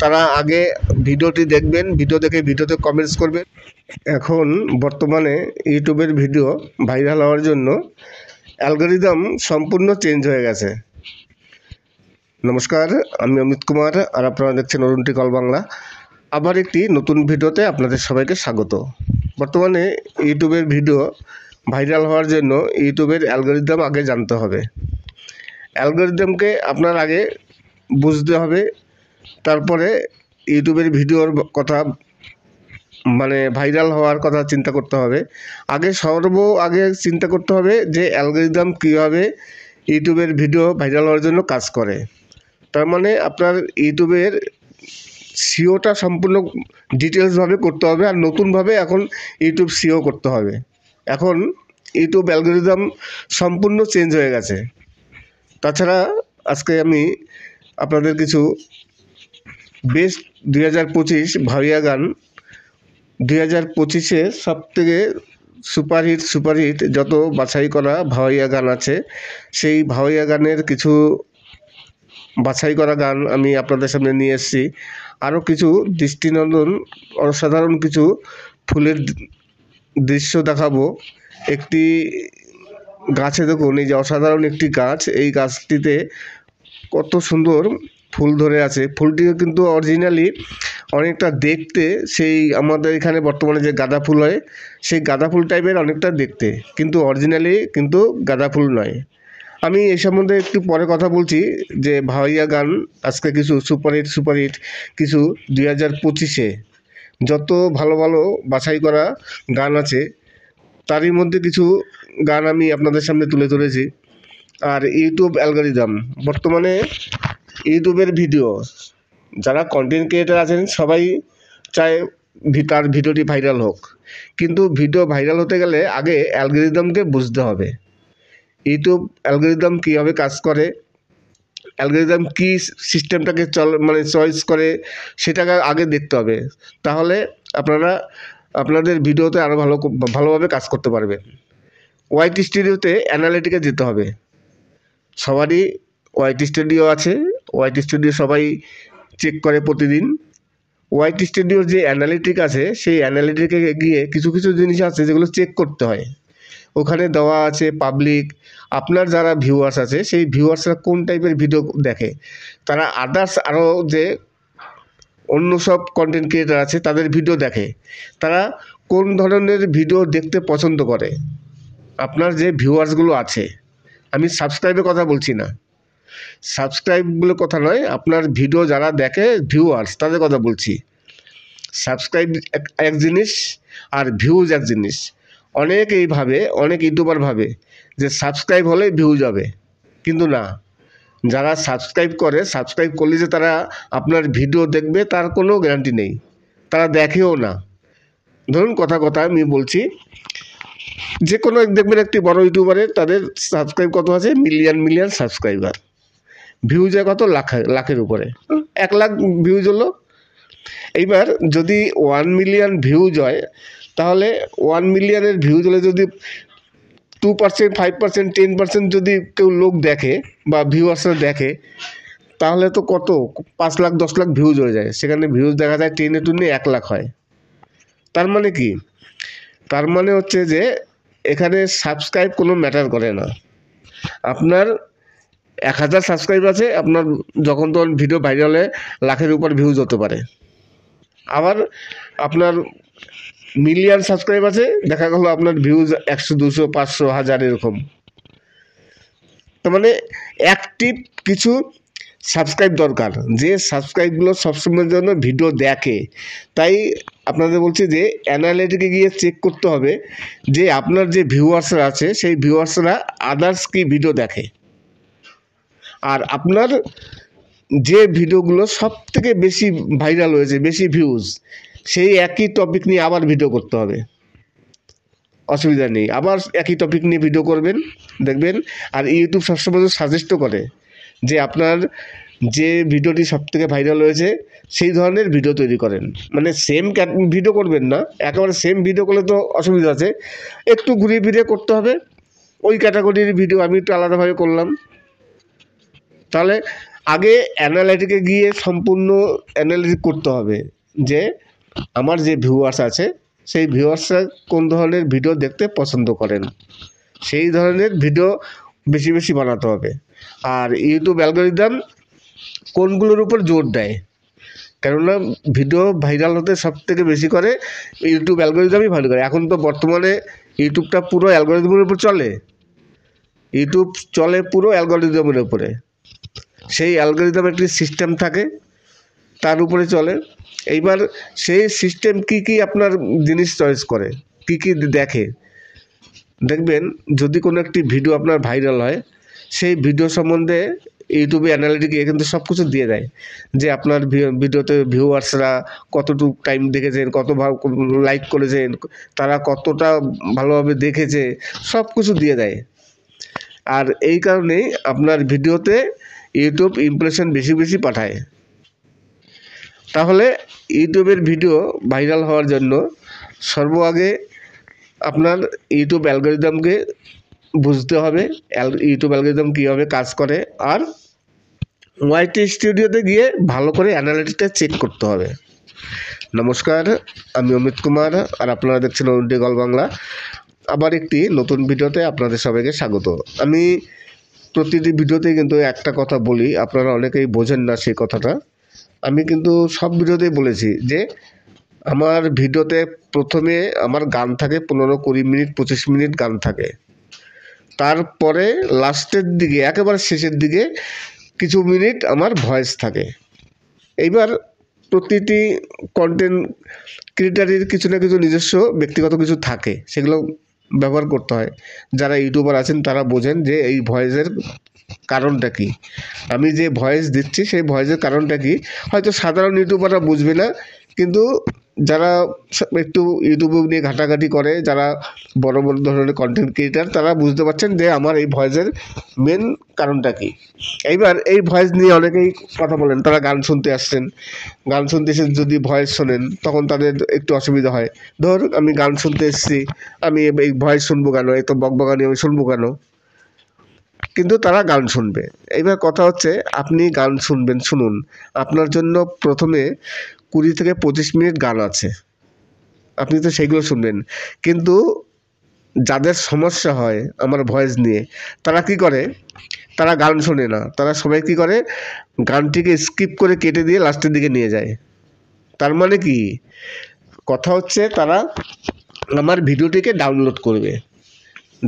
S4: তারা আগে ভিডিওটি দেখবেন, ভিডিও দেখে ভিডিওতে কমেন্টস করবেন। এখন বর্তমানে ইউটিউবের ভিডিও ভাইরাল হওয়ার জন্য অ্যালগরিদম সম্পূর্ণ চেঞ্জ হয়ে গেছে। নমস্কার, আমি অমিত কুমার, আর আপনারা দেখছেন অরুণটি কল বাংলা। আবার একটি নতুন ভিডিওতে আপনাদের সবাইকে স্বাগত। বর্তমানে ইউটিউবের ভিডিও ভাইরাল হওয়ার জন্য ইউটিউবের অ্যালগরিদম আগে জানতে হবে। অ্যালগরিদমকে আপনার আগে বুঝতে হবে, তারপরে ইউটিউবের ভিডিওর কথা মানে ভাইরাল হওয়ার কথা চিন্তা করতে হবে। আগে চিন্তা করতে হবে যে অ্যালগরিদম কীভাবে ইউটিউবের ভিডিও ভাইরাল হওয়ার জন্য কাজ করে। তার মানে আপনার ইউটিউবের সিওটা সম্পূর্ণ ডিটেলসভাবে করতে হবে, আর নতুনভাবে এখন ইউটিউব সিও করতে হবে। এখন ইউটিউব অ্যালগরিদম সম্পূর্ণ চেঞ্জ হয়ে গেছে। তাছাড়া আজকে আমি আপনাদের কিছু বেস্ট 2025 ভাওয়াইয়া গান, 2025-এ সবথেকে সুপারহিট যত বাছাই করা ভাওয়াইয়া গান আছে, সেই ভাওয়াইয়া গানের কিছু বাছাই করা গান আমি আপনাদের সামনে নিয়ে এসেছি। আরও কিছু দৃষ্টিনন্দন অসাধারণ কিছু ফুলের দৃশ্য দেখাবো। একটি গাছে দেখুন, এই যে অসাধারণ একটি গাছ, এই গাছটিতে কত সুন্দর ফুল ধরে আছে। ফুলটিও কিন্তু অরিজিনালি অনেকটা দেখতে সেই আমাদের এখানে বর্তমানে যে গাঁদা ফুল হয় সেই গাঁদা ফুল টাইপের অনেকটা দেখতে, কিন্তু অরিজিনালি কিন্তু গাঁদা ফুল নয়। আমি এই সম্বন্ধে একটু পরে কথা বলছি যে ভাওয়াইয়া গান আজকে কিছু সুপারহিট কিছু 2025-এ যত ভালো ভালো বাছাই করা গান আছে, তারই মধ্যে কিছু গান আমি আপনাদের সামনে তুলে ধরেছি। আর ইউটিউব অ্যালগরিদম, বর্তমানে ইউটিউবের ভিডিও যারা কন্টেন্ট ক্রিয়েটার আছেন সবাই চায় তার ভিডিওটি ভাইরাল হোক, কিন্তু ভিডিও ভাইরাল হতে গেলে আগে অ্যালগরিদমকে বুঝতে হবে। ইউটিউব অ্যালগরিদম কীভাবে কাজ করে, অ্যালগরিদম কী সিস্টেমটাকে চয়েস করে, সেটাকে আগে দেখতে হবে। তাহলে আপনারা আপনাদের ভিডিওতে আরও ভালোভাবে কাজ করতে পারবেন। ওয়াইটি স্টুডিওতে অ্যানালিটিকে যেতে হবে। সবারই ওয়াইটি স্টুডিও আছে, ওয়াইটি স্টুডিও সবাই চেক করে প্রতিদিন। ওয়াইট স্টুডিওর যে অ্যানালিটিক আছে সেই অ্যানালিটিকে গিয়ে কিছু কিছু জিনিস আছে যেগুলো চেক করতে হয়। ওখানে দেওয়া আছে পাবলিক, আপনার যারা ভিউয়ার্স আছে সেই ভিউয়ার্সরা কোন টাইপের ভিডিও দেখে, তারা আদার্স আরও যে অন্য সব কন্টেন্ট ক্রিয়েটার আছে তাদের ভিডিও দেখে, তারা কোন ধরনের ভিডিও দেখতে পছন্দ করে। আপনার যে ভিউয়ার্সগুলো আছে, আমি সাবস্ক্রাইবের কথা বলছি না, সাবস্ক্রাইব বলে কথা নয়, আপনার ভিডিও যারা দেখে ভিউয়ার্স তাদের কথা বলছি। সাবস্ক্রাইব এক জিনিস আর ভিউজ এক জিনিস। অনেক এইভাবে অনেক ইউটিউবার ভাবে যে সাবস্ক্রাইব হলে ভিউজ হবে, কিন্তু না, যারা সাবস্ক্রাইব করে, সাবস্ক্রাইব করলে যে তারা আপনার ভিডিও দেখবে তার কোনো গ্যারান্টি নেই, তারা দেখেও না। ধরুন কথা আমি বলছি, যে কোনো দেখবেন একটি বড় ইউটিউবারের তাদের সাবস্ক্রাইব কত আছে, মিলিয়ন সাবস্ক্রাইবার, ভিউজ কত লাখের উপরে, 1 লাখ ভিউজ হলো। এইবার যদি 1 মিলিয়ন ভিউজ হয়, তাহলে 1 মিলিয়নের ভিউজ হলে যদি 2%, 5%, 10% যদি কেউ লোক দেখে বা ভিউয়ার্সরা দেখে, তাহলে তো কত 5 লাখ 10 লাখ ভিউজ হয়ে যায়। সেখানে ভিউজ দেখা যায় 10 1 লাখ হয়। তার মানে কি? তার মানে হচ্ছে যে এখানে সাবস্ক্রাইব কোনো ম্যাটার করে না। আপনার 1000 সাবস্ক্রাইব আছে, আপনার যখন তখন ভিডিও ভাইরাল হয়ে লাখের উপর ভিউজ হতে পারে। আবার আপনার মিলিয়ন সাবস্ক্রাইব আছে, দেখা গেল আপনার ভিউজ 100, 200, 500, 1000 এরকম। তার মানে অ্যাক্টিভ কিছু সাবস্ক্রাইব দরকার, যে সাবস্ক্রাইবগুলো সবসময়ের জন্য ভিডিও দেখে। তাই আপনাদের বলছি যে অ্যানালিটিকে গিয়ে চেক করতে হবে যে আপনার যে ভিউয়ার্সরা আছে সেই ভিউয়ার্সরা আদার্স কি ভিডিও দেখে, আর আপনার যে ভিডিওগুলো সব থেকে বেশি ভাইরাল হয়েছে, বেশি ভিউজ, সেই একই টপিক নিয়ে আবার ভিডিও করতে হবে। অসুবিধা নেই, আবার একই টপিক নিয়ে ভিডিও করবেন, দেখবেন। আর ইউটিউব সবসময় সাজেস্টও করে যে আপনার যে ভিডিওটি সব থেকে ভাইরাল হয়েছে সেই ধরনের ভিডিও তৈরি করেন। মানে সেম ভিডিও করবেন না, একেবারে সেম ভিডিও করলে তো অসুবিধা আছে, একটু ঘুরিয়ে ফিরিয়ে করতে হবে। ওই ক্যাটাগরির ভিডিও আমি একটু আলাদাভাবে করলাম। তাহলে আগে অ্যানালিটিকে গিয়ে সম্পূর্ণ অ্যানালিটিক করতে হবে যে আমার যে ভিউয়ার্স আছে সেই ভিউয়ার্সরা কোন ধরনের ভিডিও দেখতে পছন্দ করেন, সেই ধরনের ভিডিও বেশি বেশি বানাতে হবে। আর ইউটিউব অ্যালগরিদম কোনগুলোর উপর জোর দেয়, কেননা ভিডিও ভাইরাল হতে সব থেকে বেশি করে ইউটিউব অ্যালগরিদমই ভালো করে। এখন তো বর্তমানে ইউটিউবটা পুরো অ্যালগরিদমের উপর চলে, ইউটিউব চলে পুরো অ্যালগরিদমের উপরে। সেই অ্যালগরিদম একটি সিস্টেম থাকে, তার উপরে চলে। এইবার সেই সিস্টেম কি আপনার জিনিস চয়েস করে, কি দেখে, দেখবেন যদি কোনো একটি ভিডিও আপনার ভাইরাল হয়, সেই ভিডিও সম্বন্ধে ইউটিউবে অ্যানালিটিকে কিন্তু সব কিছু দিয়ে দেয় যে আপনার ভিডিওতে ভিউয়ার্সরা কতটুকু টাইম দেখেছেন, কত লাইক করেছেন, তারা কতটা ভালোভাবে দেখেছে, সব কিছু দিয়ে দেয়। আর এই কারণেই আপনার ভিডিওতে ইউটিউব ইমপ্রেশন বেশি বেশি পাঠায়। তাহলে ইউটিউবের ভিডিও ভাইরাল হওয়ার জন্য সর্বআগে আপনার ইউটিউব অ্যালগরিদমকে বুঝতে হবে, ইউটিউব অ্যালগরিদম কীভাবে কাজ করে। আর ওয়াইট স্টুডিওতে গিয়ে ভালো করে অ্যানালিটিক্সটা চেক করতে হবে। নমস্কার, আমি অমিত কুমার, আর আপনারা দেখছেন অল বাংলা। আবার একটি নতুন ভিডিওতে আপনাদের সবাইকে স্বাগত। আমি প্রতিটি ভিডিওতেই কিন্তু একটা কথা বলি, আপনারা অনেকেই বোঝেন না সেই কথাটা। আমি কিন্তু সব ভিডিওতেই বলেছি যে আমার ভিডিওতে প্রথমে আমার গান থাকে 15-20 মিনিট, 25 মিনিট গান থাকে। তারপরে লাস্টের দিকে, একেবারে শেষের দিকে কিছু মিনিট আমার ভয়েস থাকে। এইবার প্রতিটি কন্টেন্ট ক্রিয়েটারের কিছু না কিছু নিজস্ব ব্যক্তিগত কিছু থাকে, সেগুলো ব্যবহার করতে হয়। যারা ইউটিউবার আছেন তারা বোঝেন যে এই ভয়েসের কারণটা কি, আমি যে ভয়েস দিচ্ছি সেই ভয়েসের কারণটা কি। হয়তো সাধারণ ইউটিউবাররা বুঝবে না, কিন্তু যারা একটু ইউটিউবে নিয়ে ঘাটাঘাটি করে, যারা বড় বড় ধরনের কন্টেন্ট ক্রিয়েটার, তারা বুঝতে পারছেন যে আমার এই ভয়েসের মেন কারণটা কি। এইবার এই ভয়েস নিয়ে অনেকেই কথা বলেন, তারা গান শুনতে আসছেন, গান শুনতে এসে যদি ভয়েস শোনেন তখন তাদের একটু অসুবিধা হয়। ধর আমি গান শুনতে এসেছি, আমি এই ভয়েস শুনবো কেন, এই তো বকবকানি আমি শুনবো কেন, কিন্তু তারা গান শুনবে। এইবার কথা হচ্ছে আপনি গান শুনবেন, শুনুন। আপনার জন্য প্রথমে 20 থেকে 25 মিনিট গান আছে, আপনি তো সেইগুলো শুনবেন। কিন্তু যাদের সমস্যা হয় আমার ভয়েস নিয়ে, তারা কি করে, তারা গান শোনে না, তারা সবাই কি করে, গানটিকে স্কিপ করে কেটে দিয়ে লাস্টের দিকে নিয়ে যায়। তার মানে কি, কথা হচ্ছে তারা আমার ভিডিওটিকে ডাউনলোড করবে,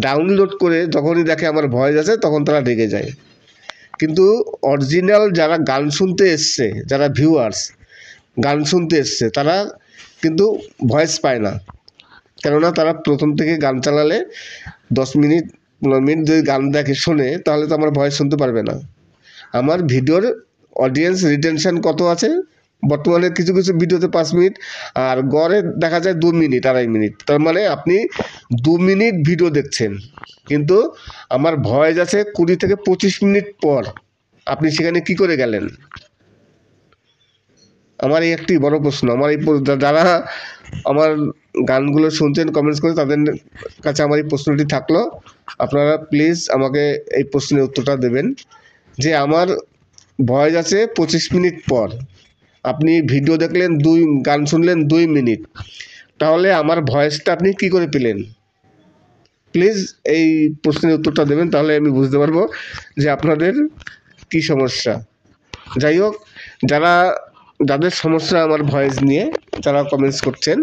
S4: ডাউনলোড করে যখনই দেখে আমার ভয়েস আছে তখন তারা রেগে যায়। কিন্তু অরিজিনাল যারা গান শুনতে এসছে, যারা ভিউয়ার্স গান শুনতে এসছে, তারা কিন্তু ভয়েস পায় না। কেননা তারা প্রথম থেকে গান চালালে 10 মিনিট 15 মিনিট যদি গান দেখে শোনে, তাহলে তো আমার ভয়েস শুনতে পারবে না। আমার ভিডিওর অডিয়েন্স রিটেনশন কত আছে, বর্তমানে কিছু কিছু ভিডিওতে 5 মিনিট, আর গড়ে দেখা যায় 2 মিনিট 2.5 মিনিট। তার মানে আপনি 2 মিনিট ভিডিও দেখছেন, কিন্তু আমার ভয়েস আছে 20 থেকে 25 মিনিট পর, আপনি সেখানে কি করে গেলেন? আমার এই একটি বড় প্রশ্ন। আমার এই যারা আমার গানগুলো শুনছেন কমেন্টস করে, তাদের কাছে আমার এই প্রশ্নটি থাকলো, আপনারা প্লিজ আমাকে এই প্রশ্নের উত্তরটা দেবেন যে আমার ভয়েস আছে 25 মিনিট পর, আপনি ভিডিও দেখলেন গান শুনলেন 2 মিনিট, তাহলে আমার ভয়েসটা আপনি কি করে পেলেন? প্লিজ এই প্রশ্নের উত্তরটা দেবেন, তাহলে আমি বুঝতে পারবো যে আপনাদের কি সমস্যা। যাই হোক, যাদের সমস্যা আমার ভয়েস নিয়ে, যারা কমেন্টস করছেন,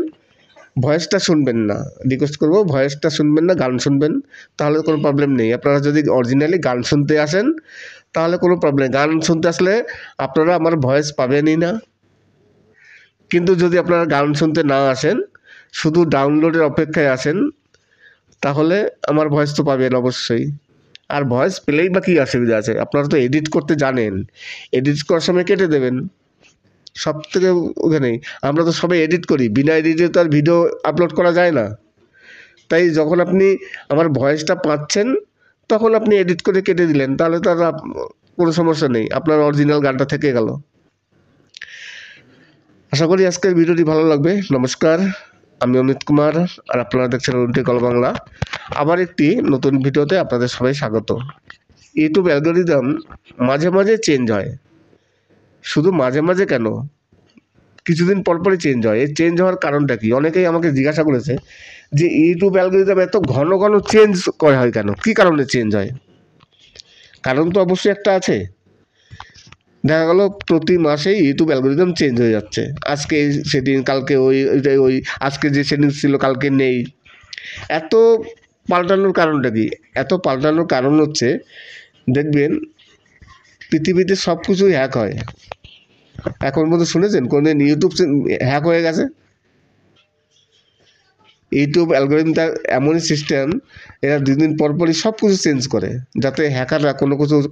S4: ভয়েসটা শুনবেন না, রিকোয়েস্ট করবো ভয়েসটা শুনবেন না, গান শুনবেন, তাহলে কোনো প্রবলেম নেই। আপনারা যদি অরিজিনালি গান শুনতে আসেন তাহলে কোনো প্রবলেম, গান শুনতে আসলে আপনারা আমার ভয়েস পাবেনই না। কিন্তু যদি আপনারা গান শুনতে না আসেন, শুধু ডাউনলোডের অপেক্ষায় আসেন, তাহলে আমার ভয়েস তো পাবেন অবশ্যই। আর ভয়েস পেলেই বা কী অসুবিধা আছে? আপনারা তো এডিট করতে জানেন, এডিট করার সময় কেটে দেবেন, সব থেকে ওখানেই। আমরা তো সবাই এডিট করি, বিনা এডিটে তো আর ভিডিও আপলোড করা যায় না। তাই যখন আপনি আমার ভয়েসটা পাচ্ছেন, তখন আপনি এডিট করে কেটে দিলেন, তাহলে তো আর কোনো সমস্যা নেই, আপনার অরিজিনাল গানটা থেকে গেল। আশা করি আজকের ভিডিওটি ভালো লাগবে। নমস্কার, আমি অমিত কুমার, আর আপনারা দেখছেন উল্টে কল বাংলা। আবার একটি নতুন ভিডিওতে আপনাদের সবাই স্বাগত। ইউটিউব অ্যালগরিদম মাঝে মাঝে চেঞ্জ হয়, শুধু মাঝে মাঝে কেন, কিছুদিন পরপরই চেঞ্জ হয়। এই চেঞ্জ হওয়ার কারণটা কি? অনেকেই আমাকে জিজ্ঞাসা করেছে যে ইউটিউব অ্যালগরিদম এত ঘন ঘন চেঞ্জ করা হয় কেন, কী কারণে চেঞ্জ হয়? কারণ তো অবশ্যই একটা আছে। দেখা গেল প্রতি মাসেই ইউটিউব অ্যালগরিদম চেঞ্জ হয়ে যাচ্ছে, আজকে সেদিন, কালকে ওই আজকে যে সেটিংস ছিল কালকে নেই। এত পাল্টানোর কারণটা কি? এত পাল্টানোর কারণ হচ্ছে, দেখবেন পৃথিবীতে সব কিছুই হ্যাক হয়। এখন পর্যন্ত শুনেছেন কোনদিন ইউটিউব হ্যাক হয়ে গেছে? ইউটিউব অ্যালগরিদমটা এমনই সিস্টেম, এরা 2 দিন পর পরই সব কিছু চেঞ্জ করে, যাতে হ্যাকাররা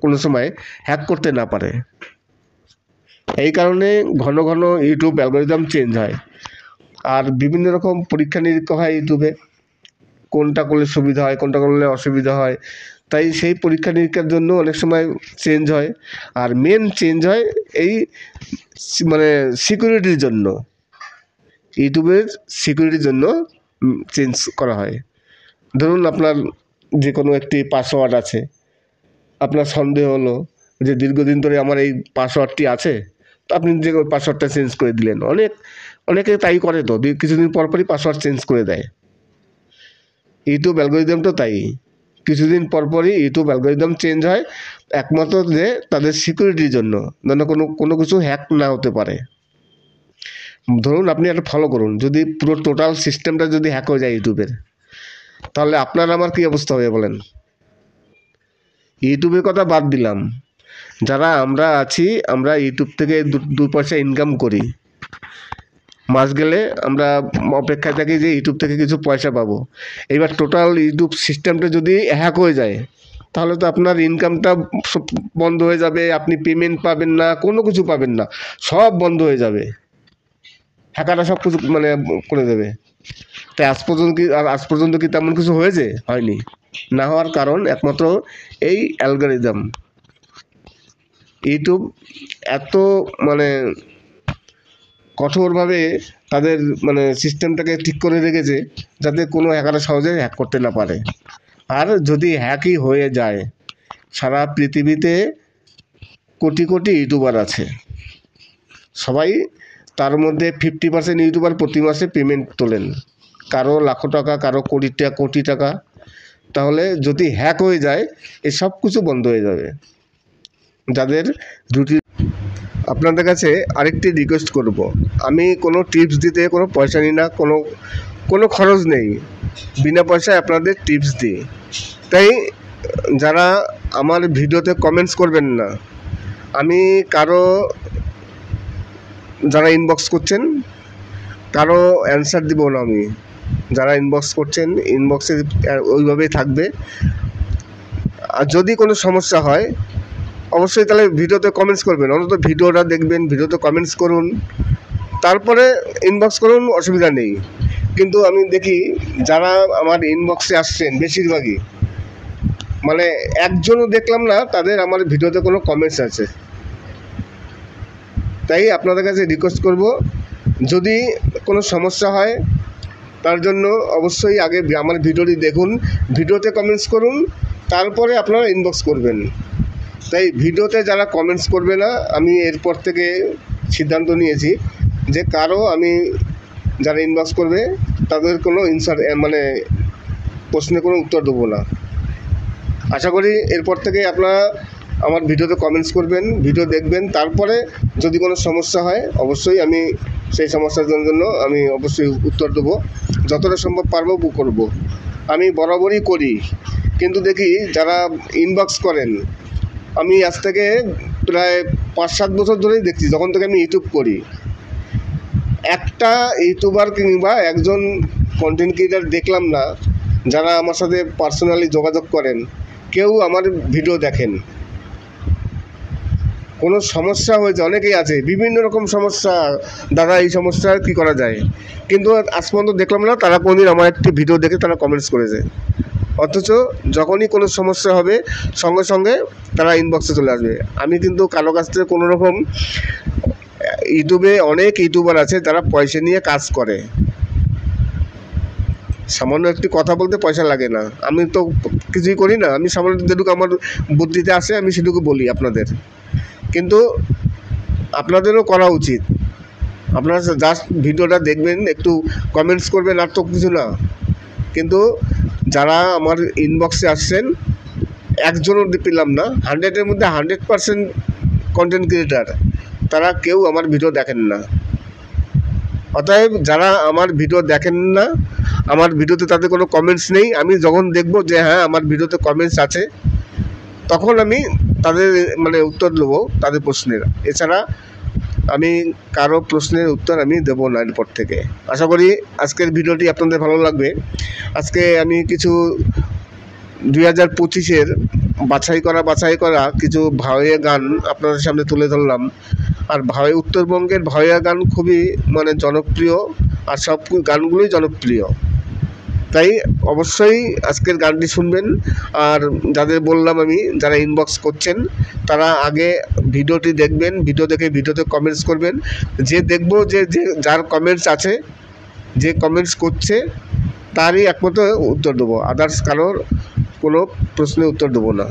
S4: কোনো সময় হ্যাক করতে না পারে। এই কারণে ঘন ঘন ইউটিউব অ্যালগরিদম চেঞ্জ হয়। আর বিভিন্ন রকম পরীক্ষা নিরীক্ষা হয় ইউটিউবে, কোনটা করলে সুবিধা হয়, কোনটা করলে অসুবিধা হয়। তাই সেই পরীক্ষা নিরীক্ষার জন্য অনেক সময় চেঞ্জ হয়। আর মেন চেঞ্জ হয় এই মানে সিকিউরিটির জন্য, ইউটিউবের সিকিউরিটির জন্য চেঞ্জ করা হয়। ধরুন আপনার যে কোনো একটি পাসওয়ার্ড আছে, আপনার সন্দেহ হলো যে দীর্ঘদিন ধরে আমার এই পাসওয়ার্ডটি আছে, তো আপনি যে পাসওয়ার্ডটা চেঞ্জ করে দিলেন। অনেকে তাই করে, তো কিছুদিন পরপরই পাসওয়ার্ড চেঞ্জ করে দেয়। ইউটিউব অ্যালগরিদমটা তাই, কিছুদিন পরপরই ইউটিউব অ্যালগরিদম চেঞ্জ হয়, একমাত্র যে তাদের সিকিউরিটির জন্য, যেন কোনো কিছু হ্যাক না হতে পারে। ধরুন আপনি একটা ফলো করুন, যদি পুরো টোটাল সিস্টেমটা যদি হ্যাক হয়ে যায় ইউটিউবের, তাহলে আপনার আমার কী অবস্থা হবে বলেন? ইউটিউবের কথা বাদ দিলাম, যারা আমরা আছি, আমরা ইউটিউব থেকে 2 পয়সা ইনকাম করি, মাস গেলে আমরা অপেক্ষায় থাকি যে ইউটিউব থেকে কিছু পয়সা পাবো। এবার টোটাল ইউটিউব সিস্টেমটা যদি হ্যাক হয়ে যায়, তাহলে তো আপনার ইনকামটা বন্ধ হয়ে যাবে, আপনি পেমেন্ট পাবেন না, কোনো কিছু পাবেন না, সব বন্ধ হয়ে যাবে। হ্যাকাররা সব কিছু করে দেবে। তাই আজ পর্যন্ত কি তেমন কিছু হয়েছে? হয়নি। না হওয়ার কারণ একমাত্র এই অ্যালগরিদম। ইউটিউব এত কঠোরভাবে তাদের সিস্টেমটাকে ঠিক করে রেখেছে, যাতে কোনো হ্যাকাররা সহজে হ্যাক করতে না পারে। আর যদি হ্যাকই হয়ে যায়, সারা পৃথিবীতে কোটি কোটি ইউটিউবার আছে, সবাই তার মধ্যে 50% ইউটিউবার প্রতি মাসে পেমেন্ট তোলেন, কারো লাখ টাকা, কারো কোটি টাকা। তাহলে যদি হ্যাক হয়ে যায় এ সব কিছু বন্ধ হয়ে যাবে। যাদের রুটি, আপনাদের কাছে আরেকটি রিকোয়েস্ট করব, আমি কোনো টিপস দিতে কোনো পয়সা নিই না, কোনো খরচ নেই, বিনা পয়সায় আপনাদের টিপস দিই। তাই যারা আমার ভিডিওতে কমেন্টস করবেন না, আমি কারো যারা ইনবক্স করছেন কারো অ্যান্সার দিব না। আমি যারা ইনবক্স করছেন ইনবক্সে ওইভাবেই থাকবে। আর যদি কোনো সমস্যা হয় অবশ্যই তাহলে ভিডিওতে কমেন্টস করবেন, অন্তত ভিডিওটা দেখবেন, ভিডিওতে কমেন্টস করুন, তারপরে ইনবক্স করুন, অসুবিধা নেই। কিন্তু আমি দেখি যারা আমার ইনবক্সে আসছেন বেশিরভাগই মানে একজনও দেখলাম না তাদের আমার ভিডিওতে কোনো কমেন্টস আছে। তাই আপনাদের কাছে রিকোয়েস্ট করব, যদি কোনো সমস্যা হয় তার জন্য অবশ্যই আগে আমার ভিডিওটি দেখুন, ভিডিওতে কমেন্টস করুন, তারপরে আপনারা ইনবক্স করবেন। তাই ভিডিওতে যারা কমেন্টস করবে না, আমি এরপর থেকে সিদ্ধান্ত নিয়েছি যে কারো আমি যারা ইনবক্স করবে তাদের কোনো মানে প্রশ্নের কোনো উত্তর দেবো না। আশা করি এরপর থেকে আপনারা আমার ভিডিওতে কমেন্টস করবেন, ভিডিও দেখবেন, তারপরে যদি কোনো সমস্যা হয় অবশ্যই আমি সেই সমস্যার জন্য আমি অবশ্যই উত্তর দেবো, যতটা সম্ভব পারবো করব। আমি বরাবরই করি, কিন্তু দেখি যারা ইনবক্স করেন, আমি আজ থেকে প্রায় 5-7 বছর ধরেই দেখছি, যখন থেকে আমি ইউটিউব করি, একটা ইউটিউবার কিংবা একজন কন্টেন্ট ক্রিয়েটার দেখলাম না যারা আমার সাথে পার্সোনালি যোগাযোগ করেন, কেউ আমার ভিডিও দেখেন। কোনো সমস্যা হয়েছে, অনেকেই আছে বিভিন্ন রকম সমস্যা, দাদা এই সমস্যা কী করা যায়, কিন্তু আজ পর্যন্ত দেখলাম না তারা কোনোদিন আমার একটি ভিডিও দেখে তারা কমেন্টস করেছে। অথচ যখনই কোনো সমস্যা হবে সঙ্গে সঙ্গে তারা ইনবক্সে চলে আসবে। আমি কিন্তু কারো কাছ থেকে কোনো রকম, ইউটিউবে অনেক ইউটিউবার আছে যারা পয়সা নিয়ে কাজ করে, সামান্য একটি কথা বলতে পয়সা লাগে না। আমি তো কিছুই করি না, আমি সামান্য যেটুকু আমার বুদ্ধিতে আসে আমি সেটুকু বলি আপনাদের, কিন্তু আপনাদেরও করা উচিত। আপনারা জাস্ট ভিডিওটা দেখবেন, একটু কমেন্টস করবেন, আর তো কিছু না। কিন্তু যারা আমার ইনবক্সে আসছেন একজনও পেলাম না, 100-এর মধ্যে 100% কন্টেন্ট ক্রিয়েটার তারা কেউ আমার ভিডিও দেখেন না। অতএব যারা আমার ভিডিও দেখেন না, আমার ভিডিওতে তাদের কোনো কমেন্টস নেই, আমি যখন দেখব যে হ্যাঁ আমার ভিডিওতে কমেন্টস আছে তখন আমি তাদের মানে উত্তর দেবো তাদের প্রশ্নের। এছাড়া আমি কারো প্রশ্নের উত্তর আমি দেবো না এরপর থেকে। আশা করি আজকের ভিডিওটি আপনাদের ভালো লাগবে। আজকে আমি কিছু 2025-এর বাছাই করা কিছু ভাওয়াইয়া গান আপনাদের সামনে তুলে ধরলাম। আর উত্তরবঙ্গের ভাওয়াইয়া গান খুবই মানে জনপ্রিয়, আর সব গানগুলোই জনপ্রিয়। তাই অবশ্যই আজকের গানটি শুনবেন। আর যাদের বললাম আমি, যারা ইনবক্স করছেন তারা আগে ভিডিওটি দেখবেন, ভিডিও দেখে ভিডিওতে কমেন্টস করবেন। যে দেখব যে যার কমেন্টস আছে, যে কমেন্টস করছে তারই একমাত্র উত্তর দেবো, আদার্স কারোর কোনো প্রশ্নের উত্তর দেবো না।